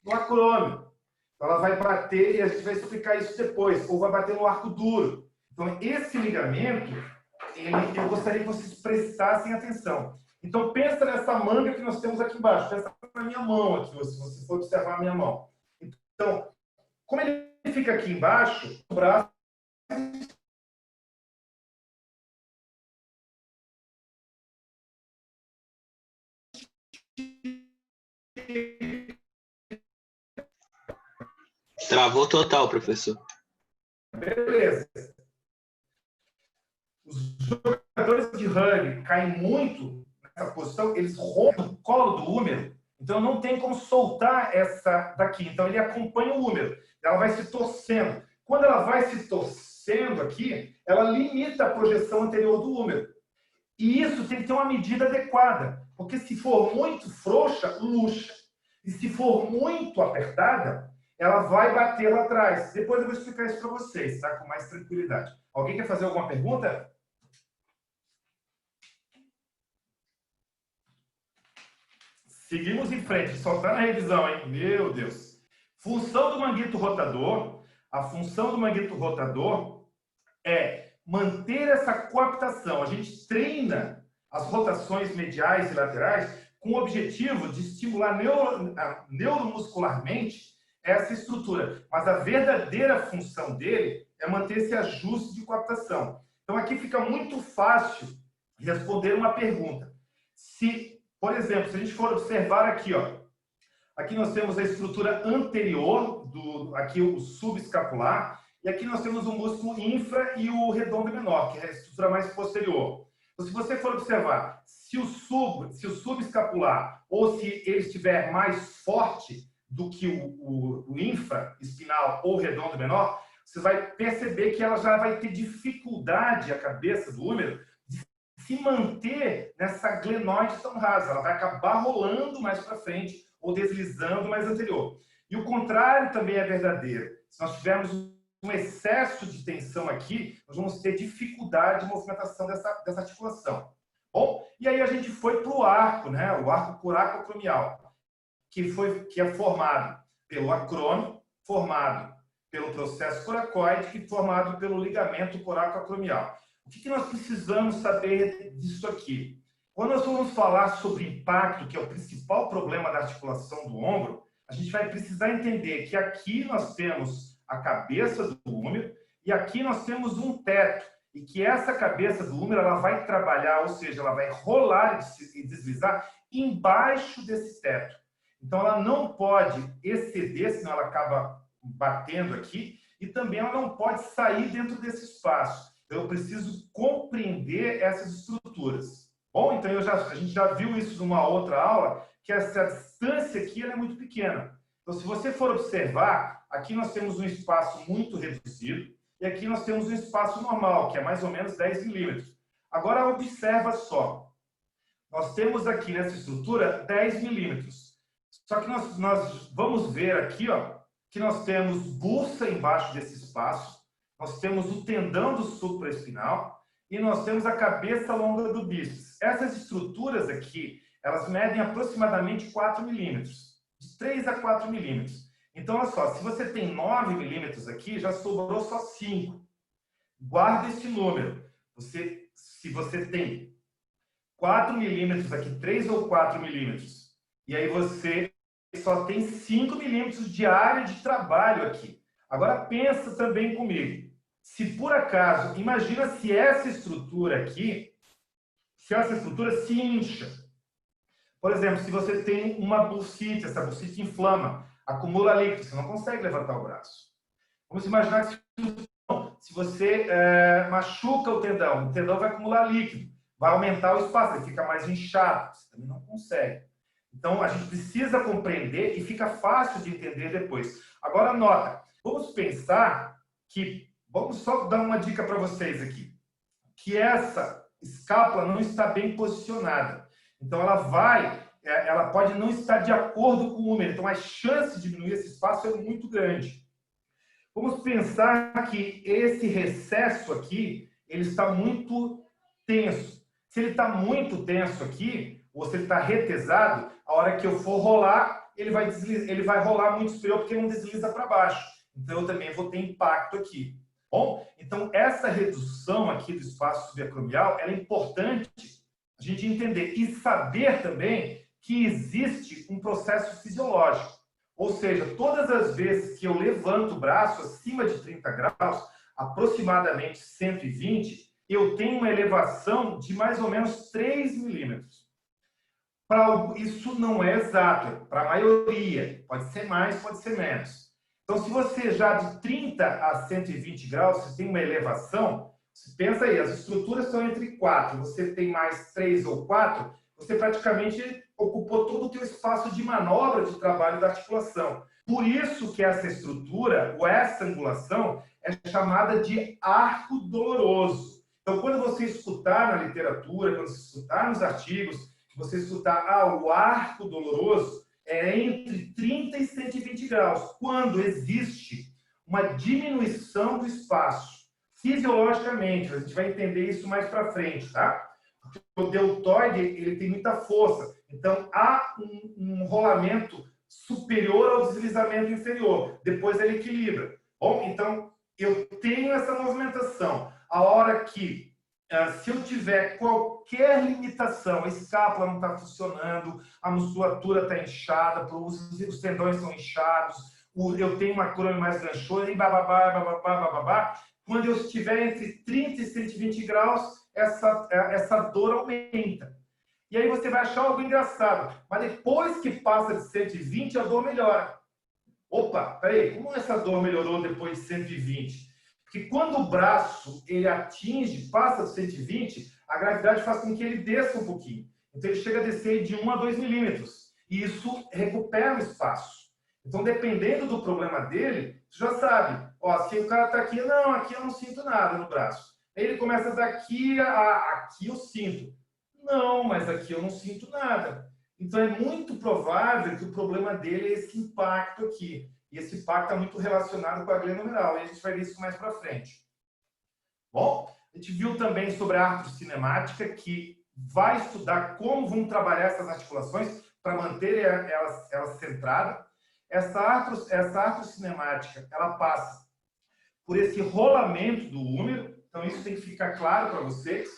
No acrômio. Então, ela vai bater, e a gente vai explicar isso depois, ou vai bater no arco duro. Então, esse ligamento, eu gostaria que vocês prestassem atenção. Então, pensa nessa manga que nós temos aqui embaixo. Pensa na minha mão aqui, se você for observar a minha mão. Então, como ele fica aqui embaixo, o braço... Travou total, professor. Beleza. Os jogadores de rugby caem muito nessa posição, eles rompem o colo do úmero, então não tem como soltar essa daqui. Então ele acompanha o úmero, ela vai se torcendo. Quando ela vai se torcendo aqui, ela limita a projeção anterior do úmero. E isso tem que ter uma medida adequada, porque se for muito frouxa, luxa. E se for muito apertada, ela vai bater lá atrás. Depois eu vou explicar isso para vocês, tá? Com mais tranquilidade. Alguém quer fazer alguma pergunta? Seguimos em frente, só está na revisão, hein? Meu Deus. Função do manguito rotador. A função do manguito rotador é manter essa coaptação. A gente treina as rotações mediais e laterais com o objetivo de estimular neuromuscularmente essa estrutura. Mas a verdadeira função dele é manter esse ajuste de coaptação. Então, aqui fica muito fácil responder uma pergunta. Se, por exemplo, se a gente for observar aqui, ó, aqui nós temos a estrutura anterior, aqui o subescapular, e aqui nós temos o músculo infra e o redondo menor, que é a estrutura mais posterior. Então, se você for observar, se o subescapular, ou se ele estiver mais forte do que o infra espinal ou redondo menor, você vai perceber que ela já vai ter dificuldade, a cabeça do húmero, de se manter nessa glenoide tão rasa. Ela vai acabar rolando mais para frente ou deslizando mais anterior. E o contrário também é verdadeiro. Se nós tivermos um excesso de tensão aqui, nós vamos ter dificuldade de movimentação dessa articulação. Bom, e aí a gente foi para o arco, né? O arco coracoacromial, que é formado pelo acrômio, formado pelo processo coracoide e formado pelo ligamento coracoacromial. O que nós precisamos saber disso aqui? Quando nós vamos falar sobre impacto, que é o principal problema da articulação do ombro, a gente vai precisar entender que aqui nós temos a cabeça do húmero e aqui nós temos um teto. E que essa cabeça do húmero ela vai trabalhar, ou seja, ela vai rolar e deslizar embaixo desse teto. Então, ela não pode exceder, senão ela acaba batendo aqui, e também ela não pode sair dentro desse espaço. Então, eu preciso compreender essas estruturas. Bom, então a gente já viu isso numa outra aula, que essa distância aqui ela é muito pequena. Então, se você for observar, aqui nós temos um espaço muito reduzido, e aqui nós temos um espaço normal, que é mais ou menos 10 milímetros. Agora, observa só. Nós temos aqui nessa estrutura 10 milímetros. Só que nós vamos ver aqui, ó, que nós temos bursa embaixo desse espaço, nós temos o tendão do supraespinal e nós temos a cabeça longa do bíceps. Essas estruturas aqui, elas medem aproximadamente 4 milímetros, de 3 a 4 milímetros. Então, olha só, se você tem 9 milímetros aqui, já sobrou só 5. Guarda esse número. Se você tem 4 milímetros aqui, 3 ou 4 milímetros, e aí você só tem 5 milímetros de área de trabalho aqui. Agora, pensa também comigo. Se por acaso, imagina se essa estrutura aqui, se essa estrutura se incha. Por exemplo, se você tem uma bursite, essa bursite inflama, acumula líquido, você não consegue levantar o braço. Vamos imaginar que se você machuca o tendão vai acumular líquido, vai aumentar o espaço, ele fica mais inchado, você também não consegue. Então, a gente precisa compreender e fica fácil de entender depois. Agora, nota, vamos pensar que, vamos só dar uma dica para vocês aqui, que essa escápula não está bem posicionada. Então, ela pode não estar de acordo com o húmero, então a chance de diminuir esse espaço é muito grande. Vamos pensar que esse recesso aqui, ele está muito tenso. Se ele está muito tenso aqui, ou se ele está retesado, a hora que eu for rolar, ele vai rolar muito superior, porque não desliza para baixo. Então, eu também vou ter impacto aqui. Bom, então, essa redução aqui do espaço subacromial, ela é importante a gente entender e saber também que existe um processo fisiológico. Ou seja, todas as vezes que eu levanto o braço acima de 30 graus, aproximadamente 120, eu tenho uma elevação de mais ou menos 3 milímetros. Isso não é exato, para a maioria. Pode ser mais, pode ser menos. Então, se você já de 30 a 120 graus, você tem uma elevação, você pensa aí, as estruturas são entre 4, você tem mais 3 ou 4, você praticamente ocupou todo o teu espaço de manobra de trabalho da articulação. Por isso que essa estrutura, ou essa angulação, é chamada de arco doloroso. Então, quando você escutar na literatura, quando você escutar nos artigos, você escutar, o arco doloroso é entre 30 e 120 graus, quando existe uma diminuição do espaço. Fisiologicamente, a gente vai entender isso mais para frente, tá? Porque o deltoide, ele tem muita força. Então, há um rolamento superior ao deslizamento inferior. Depois ele equilibra. Bom, então, eu tenho essa movimentação. A hora que, se eu tiver qualquer limitação, a escápula não está funcionando, a musculatura está inchada, os tendões estão inchados, eu tenho uma crônia mais ganchosa, e bababá, quando eu estiver entre 30 e 120 graus, essa dor aumenta. E aí você vai achar algo engraçado, mas depois que passa de 120, a dor melhora. Opa, peraí, como essa dor melhorou depois de 120? Porque quando o braço ele atinge, passa de 120, a gravidade faz com que ele desça um pouquinho. Então ele chega a descer de 1 a 2 milímetros. E isso recupera o espaço. Então, dependendo do problema dele, você já sabe. Ó, se o cara está aqui, não, aqui eu não sinto nada no braço. Aí ele começa daqui a aqui eu sinto. Não, mas aqui eu não sinto nada. Então, é muito provável que o problema dele é esse impacto aqui. E esse impacto está muito relacionado com a glenohumeral. E a gente vai ver isso mais para frente. Bom, a gente viu também sobre a artrocinemática, que vai estudar como vão trabalhar essas articulações para manter elas centradas. Essa artrocinemática, ela passa por esse rolamento do húmero. Então, isso tem que ficar claro para vocês.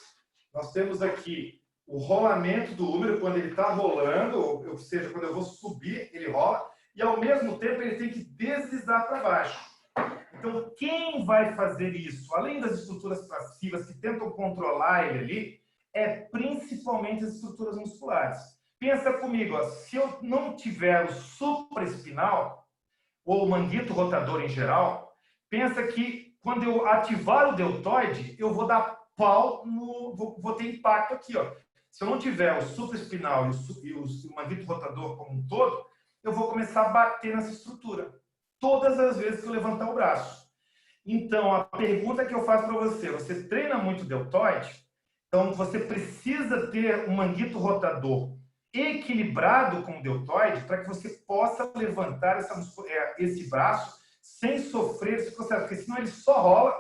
Nós temos aqui o rolamento do húmero quando ele está rolando, ou seja, quando eu vou subir, ele rola. E, ao mesmo tempo, ele tem que deslizar para baixo. Então, quem vai fazer isso, além das estruturas passivas que tentam controlar ele ali, é principalmente as estruturas musculares. Pensa comigo, ó, se eu não tiver o supraespinal, ou o manguito rotador em geral, pensa que quando eu ativar o deltoide, eu vou dar pau, vou ter impacto aqui. Ó. Se eu não tiver o supraespinal e o manguito rotador como um todo, eu vou começar a bater nessa estrutura. Todas as vezes que eu levantar o braço. Então, a pergunta que eu faço para você, você treina muito deltoide, então você precisa ter um manguito rotador equilibrado com o deltoide para que você possa levantar esse braço sem sofrer esse processo, porque senão ele só rola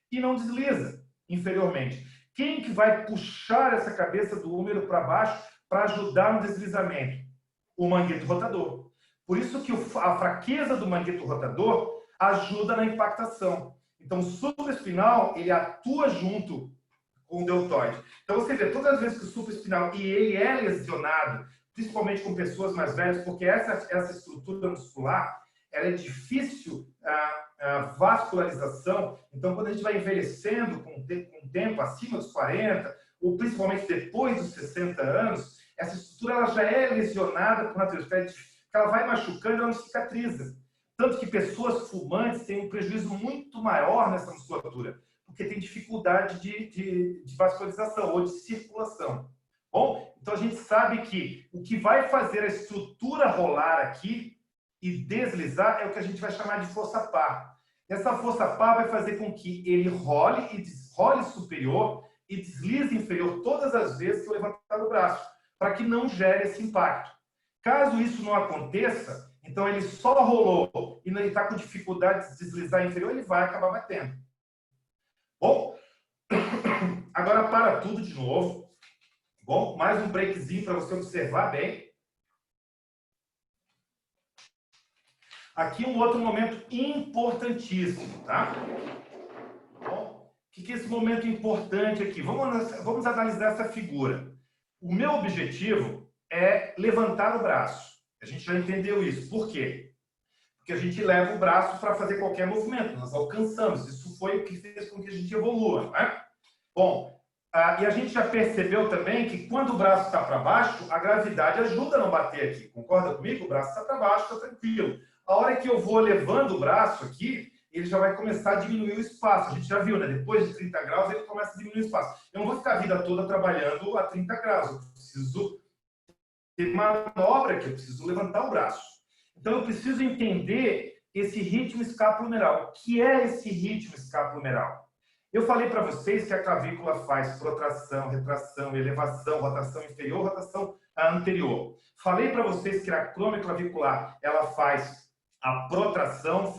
e não desliza inferiormente. Quem que vai puxar essa cabeça do húmero para baixo para ajudar no deslizamento? O manguito rotador. Por isso que a fraqueza do manguito rotador ajuda na impactação. Então, o supraespinal, ele atua junto com o deltoide. Então, você vê, todas as vezes que o supraespinal, e ele é lesionado, principalmente com pessoas mais velhas, porque essa estrutura muscular, ela é difícil a vascularização. Então, quando a gente vai envelhecendo com o tempo, acima dos 40, ou principalmente depois dos 60 anos, essa estrutura ela já é lesionada por natureza, ela vai machucando, ela não cicatriza. Tanto que pessoas fumantes têm um prejuízo muito maior nessa musculatura, porque tem dificuldade de vascularização ou de circulação. Bom, então a gente sabe que o que vai fazer a estrutura rolar aqui e deslizar é o que a gente vai chamar de força par. Essa força par vai fazer com que ele role superior e deslize inferior todas as vezes que eu levantar o braço, para que não gere esse impacto. Caso isso não aconteça, então ele só rolou e ele está com dificuldade de deslizar inferior, ele vai acabar batendo. Bom, agora para tudo de novo. Bom, mais um breakzinho para você observar bem. Aqui um outro momento importantíssimo, tá? Bom, o que é esse momento importante aqui? Vamos analisar essa figura. O meu objetivo é levantar o braço. A gente já entendeu isso. Por quê? Porque a gente leva o braço para fazer qualquer movimento. Nós alcançamos. Isso foi o que fez com que a gente evolua, né? Bom, e a gente já percebeu também que quando o braço está para baixo, a gravidade ajuda a não bater aqui. Concorda comigo? O braço está para baixo, está tranquilo. A hora que eu vou levando o braço aqui, ele já vai começar a diminuir o espaço. A gente já viu, né? Depois de 30 graus, ele começa a diminuir o espaço. Eu não vou ficar a vida toda trabalhando a 30 graus. Eu preciso ter manobra aqui, eu preciso levantar o braço. Então, eu preciso entender esse ritmo escapulohumeral. O que é esse ritmo escapulohumeral? Eu falei para vocês que a clavícula faz protração, retração, elevação, rotação inferior, rotação anterior. Falei para vocês que a acrômio clavicular, ela faz a protração,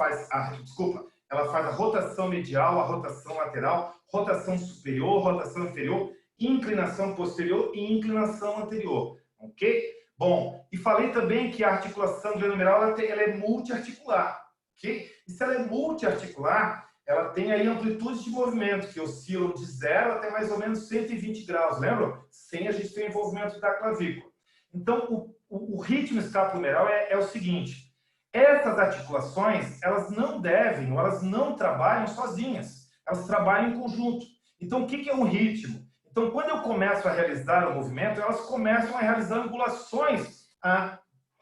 ela faz a rotação medial, a rotação lateral, rotação superior, rotação inferior, inclinação posterior e inclinação anterior, ok? Bom, e falei também que a articulação glenohumeral ela é multiarticular, ok? E se ela é multiarticular, ela tem aí amplitudes de movimento que oscilam de 0 até mais ou menos 120 graus, lembram? Sem a gente ter envolvimento da clavícula. Então, o ritmo escapulohumeral é o seguinte: essas articulações, elas não devem, ou elas não trabalham sozinhas, elas trabalham em conjunto. Então, o que é um ritmo? Então, quando eu começo a realizar o movimento, elas começam a realizar angulações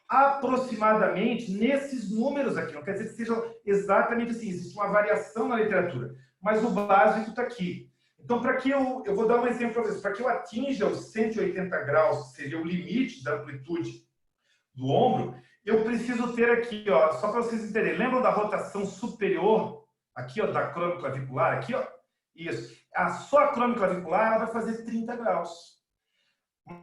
aproximadamente nesses números aqui. Não quer dizer que seja exatamente assim, existe uma variação na literatura, mas o básico está aqui. Então, para que eu vou dar um exemplo para vocês, para que eu atinja os 180 graus, que seria o limite da amplitude do ombro, eu preciso ter aqui, ó, só para vocês entenderem, lembram da rotação superior, aqui, ó, da cromoclavicular, aqui, ó? Isso. Só a cromoclavicular ela vai fazer 30 graus.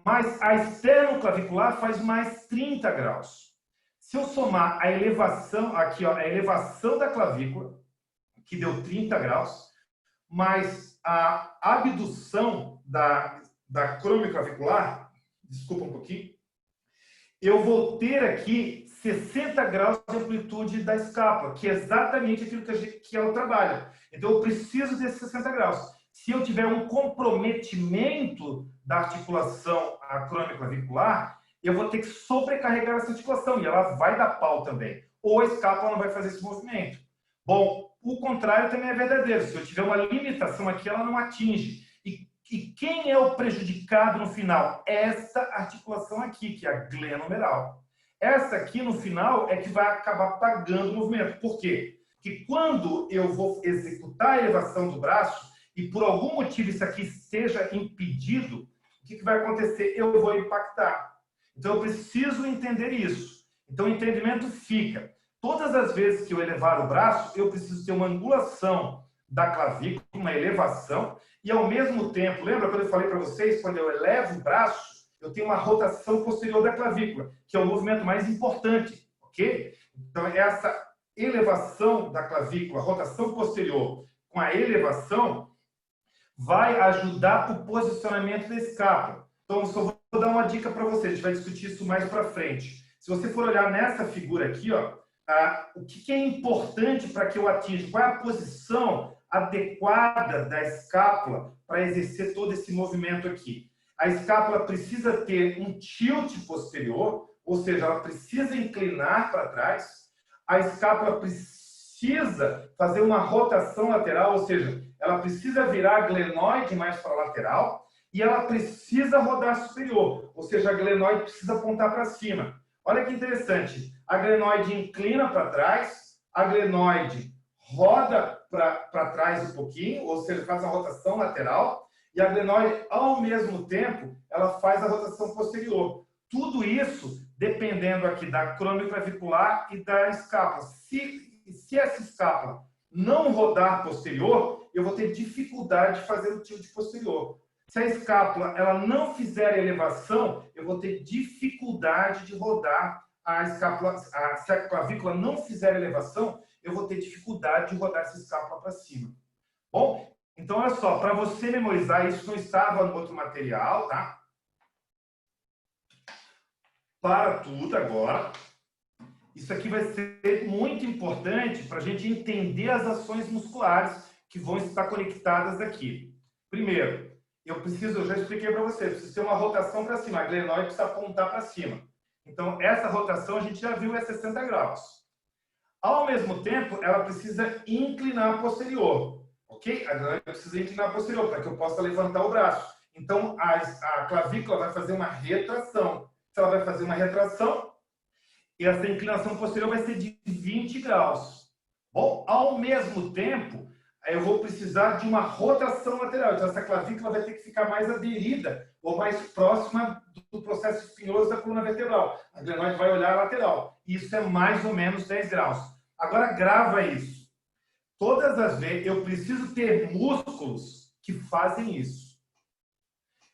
Mas a esternoclavicular faz mais 30 graus. Se eu somar a elevação, aqui, ó, a elevação da clavícula, que deu 30 graus, mais a abdução da cromoclavicular, desculpa um pouquinho, eu vou ter aqui 60 graus de amplitude da escápula, que é exatamente aquilo que ela trabalha. Então, eu preciso desses 60 graus. Se eu tiver um comprometimento da articulação acromioclavicular, eu vou ter que sobrecarregar essa articulação, e ela vai dar pau também. Ou a escápula não vai fazer esse movimento. Bom, o contrário também é verdadeiro. Se eu tiver uma limitação aqui, ela não atinge. E quem é o prejudicado no final? Essa articulação aqui, que é a glenohumeral. Essa aqui, no final, é que vai acabar pagando o movimento. Por quê? Porque quando eu vou executar a elevação do braço, e por algum motivo isso aqui seja impedido, o que vai acontecer? Eu vou impactar. Então, eu preciso entender isso. Então, o entendimento fica. Todas as vezes que eu elevar o braço, eu preciso ter uma angulação da clavícula, uma elevação, e ao mesmo tempo, lembra quando eu falei para vocês, quando eu elevo o braço, eu tenho uma rotação posterior da clavícula, que é o movimento mais importante, ok? Então, essa elevação da clavícula, rotação posterior com a elevação, vai ajudar para o posicionamento da escápula. Então, só vou dar uma dica para vocês, a gente vai discutir isso mais para frente. Se você for olhar nessa figura aqui, ó, o que é importante para que eu atinja, qual é a posição adequada da escápula para exercer todo esse movimento aqui. A escápula precisa ter um tilt posterior, ou seja, ela precisa inclinar para trás. A escápula precisa fazer uma rotação lateral, ou seja, ela precisa virar a glenoide mais para a lateral e ela precisa rodar superior, ou seja, a glenoide precisa apontar para cima. Olha que interessante, a glenoide inclina para trás, a glenoide roda para trás um pouquinho, ou seja, faz a rotação lateral, e a glenoide, ao mesmo tempo, ela faz a rotação posterior. Tudo isso dependendo aqui da cromoclavicular e da escápula. Se essa escápula não rodar posterior, eu vou ter dificuldade de fazer o tilt posterior. Se a escápula ela não fizer elevação, eu vou ter dificuldade de rodar a escápula. Se a clavícula não fizer elevação, eu vou ter dificuldade de rodar essa escápula para cima. Bom, então olha só, para você memorizar, isso não estava no outro material, tá? Para tudo agora. Isso aqui vai ser muito importante para a gente entender as ações musculares que vão estar conectadas aqui. Primeiro, eu já expliquei para você, preciso ter uma rotação para cima, a glenoide precisa apontar para cima. Então, essa rotação a gente já viu é 60 graus. Ao mesmo tempo, ela precisa inclinar posterior, ok? A glenoide precisa inclinar posterior para que eu possa levantar o braço. Então, a clavícula vai fazer uma retração. Se ela vai fazer uma retração, e essa inclinação posterior vai ser de 20 graus. Bom, ao mesmo tempo, eu vou precisar de uma rotação lateral. Então, essa clavícula vai ter que ficar mais aderida ou mais próxima do processo espinhoso da coluna vertebral. A glenoide vai olhar a lateral. Isso é mais ou menos 10 graus. Agora, grava isso. Todas as vezes, eu preciso ter músculos que fazem isso.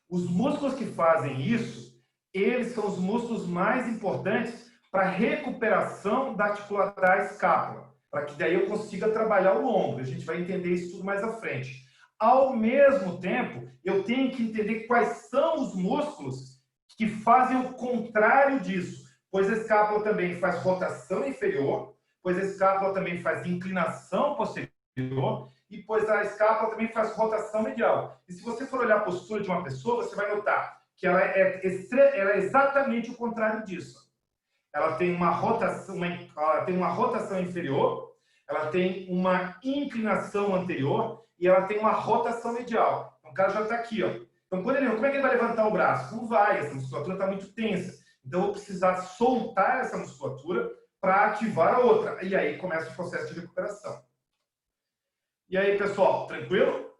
Os músculos que fazem isso, eles são os músculos mais importantes para a recuperação da articulação da escápula, para que daí eu consiga trabalhar o ombro. A gente vai entender isso tudo mais à frente. Ao mesmo tempo, eu tenho que entender quais são os músculos que fazem o contrário disso, pois a escápula também faz rotação inferior, pois a escápula também faz inclinação posterior e pois a escápula também faz rotação medial. E se você for olhar a postura de uma pessoa, você vai notar que ela é exatamente o contrário disso. Ela tem uma rotação inferior, ela tem uma inclinação anterior e ela tem uma rotação medial. Então, o cara já está aqui, ó. Então, como é que ele vai levantar o braço? Não vai, essa musculatura está muito tensa. Então, eu vou precisar soltar essa musculatura para ativar a outra. E aí começa o processo de recuperação. E aí, pessoal, tranquilo?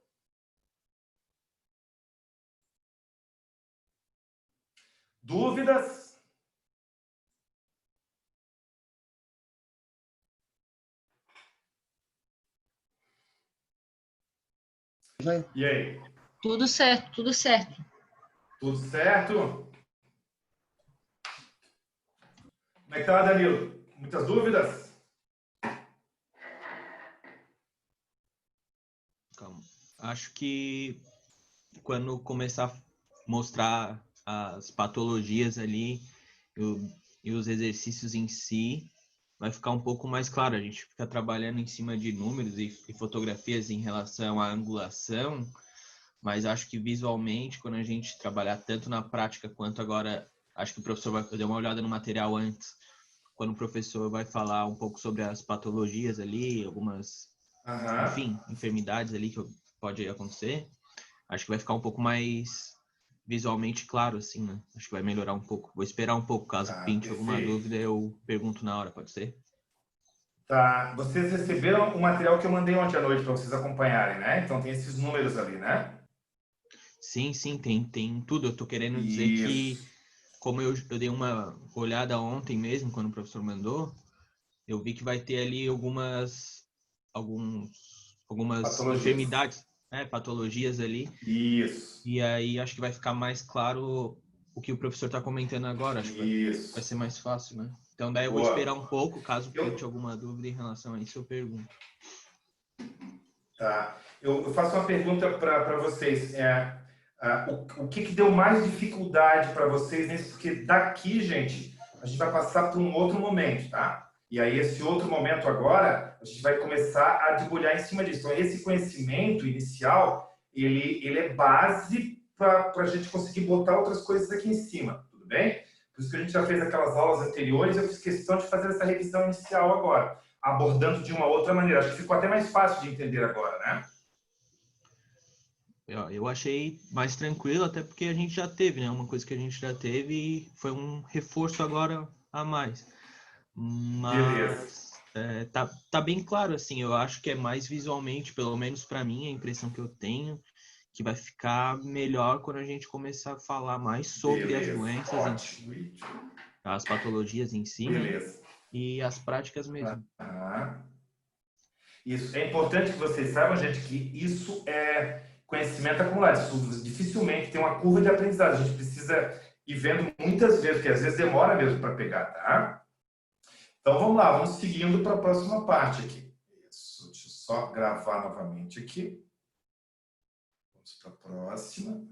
Dúvidas? E aí? Tudo certo, tudo certo. Tudo certo? Como é que tá, Danilo? Muitas dúvidas? Calma. Acho que quando começar a mostrar as patologias ali e os exercícios em si, vai ficar um pouco mais claro. A gente fica trabalhando em cima de números e fotografias em relação à angulação, mas acho que visualmente, quando a gente trabalhar tanto na prática quanto agora, acho que o professor vai dar uma olhada no material antes, quando o professor vai falar um pouco sobre as patologias ali, algumas, enfim, enfermidades ali que pode acontecer, acho que vai ficar um pouco mais visualmente claro, assim, né? Acho que vai melhorar um pouco. Vou esperar um pouco, caso pinte alguma dúvida, eu pergunto na hora, pode ser? Tá. Vocês receberam o material que eu mandei ontem à noite para vocês acompanharem, né? Então tem esses números ali, né? Sim, tem tudo. Eu tô querendo dizer que, como eu dei uma olhada ontem mesmo, quando o professor mandou, eu vi que vai ter ali algumas enfermidades, patologias ali. Isso. E aí acho que vai ficar mais claro o que o professor está comentando agora. Acho que vai ser mais fácil, né? Então daí eu vou esperar um pouco, caso pinte alguma dúvida em relação a isso, eu pergunto. Tá. Eu faço uma pergunta para vocês. O que deu mais dificuldade para vocês nisso? Porque daqui, gente, a gente vai passar para um outro momento, tá? E aí, esse outro momento agora, a gente vai começar a debulhar em cima disso. Então, esse conhecimento inicial, ele é base para a gente conseguir botar outras coisas aqui em cima, tudo bem? Por isso que a gente já fez aquelas aulas anteriores, eu fiz questão de fazer essa revisão inicial agora, abordando de uma outra maneira. Acho que ficou até mais fácil de entender agora, né? Eu achei mais tranquilo, até porque a gente já teve, né? Uma coisa que a gente já teve e foi um reforço agora a mais. Mas tá bem claro, assim, eu acho que é mais visualmente, pelo menos para mim, a impressão que eu tenho, que vai ficar melhor quando a gente começar a falar mais sobre as doenças em si, as patologias em si, né? E as práticas mesmo. Isso. É importante que vocês saibam, gente, que isso é conhecimento acumulado. Isso dificilmente tem uma curva de aprendizado. A gente precisa ir vendo muitas vezes, porque às vezes demora mesmo para pegar, tá? Então vamos lá, vamos seguindo para a próxima parte aqui. Isso, deixa eu só gravar novamente aqui. Vamos para a próxima.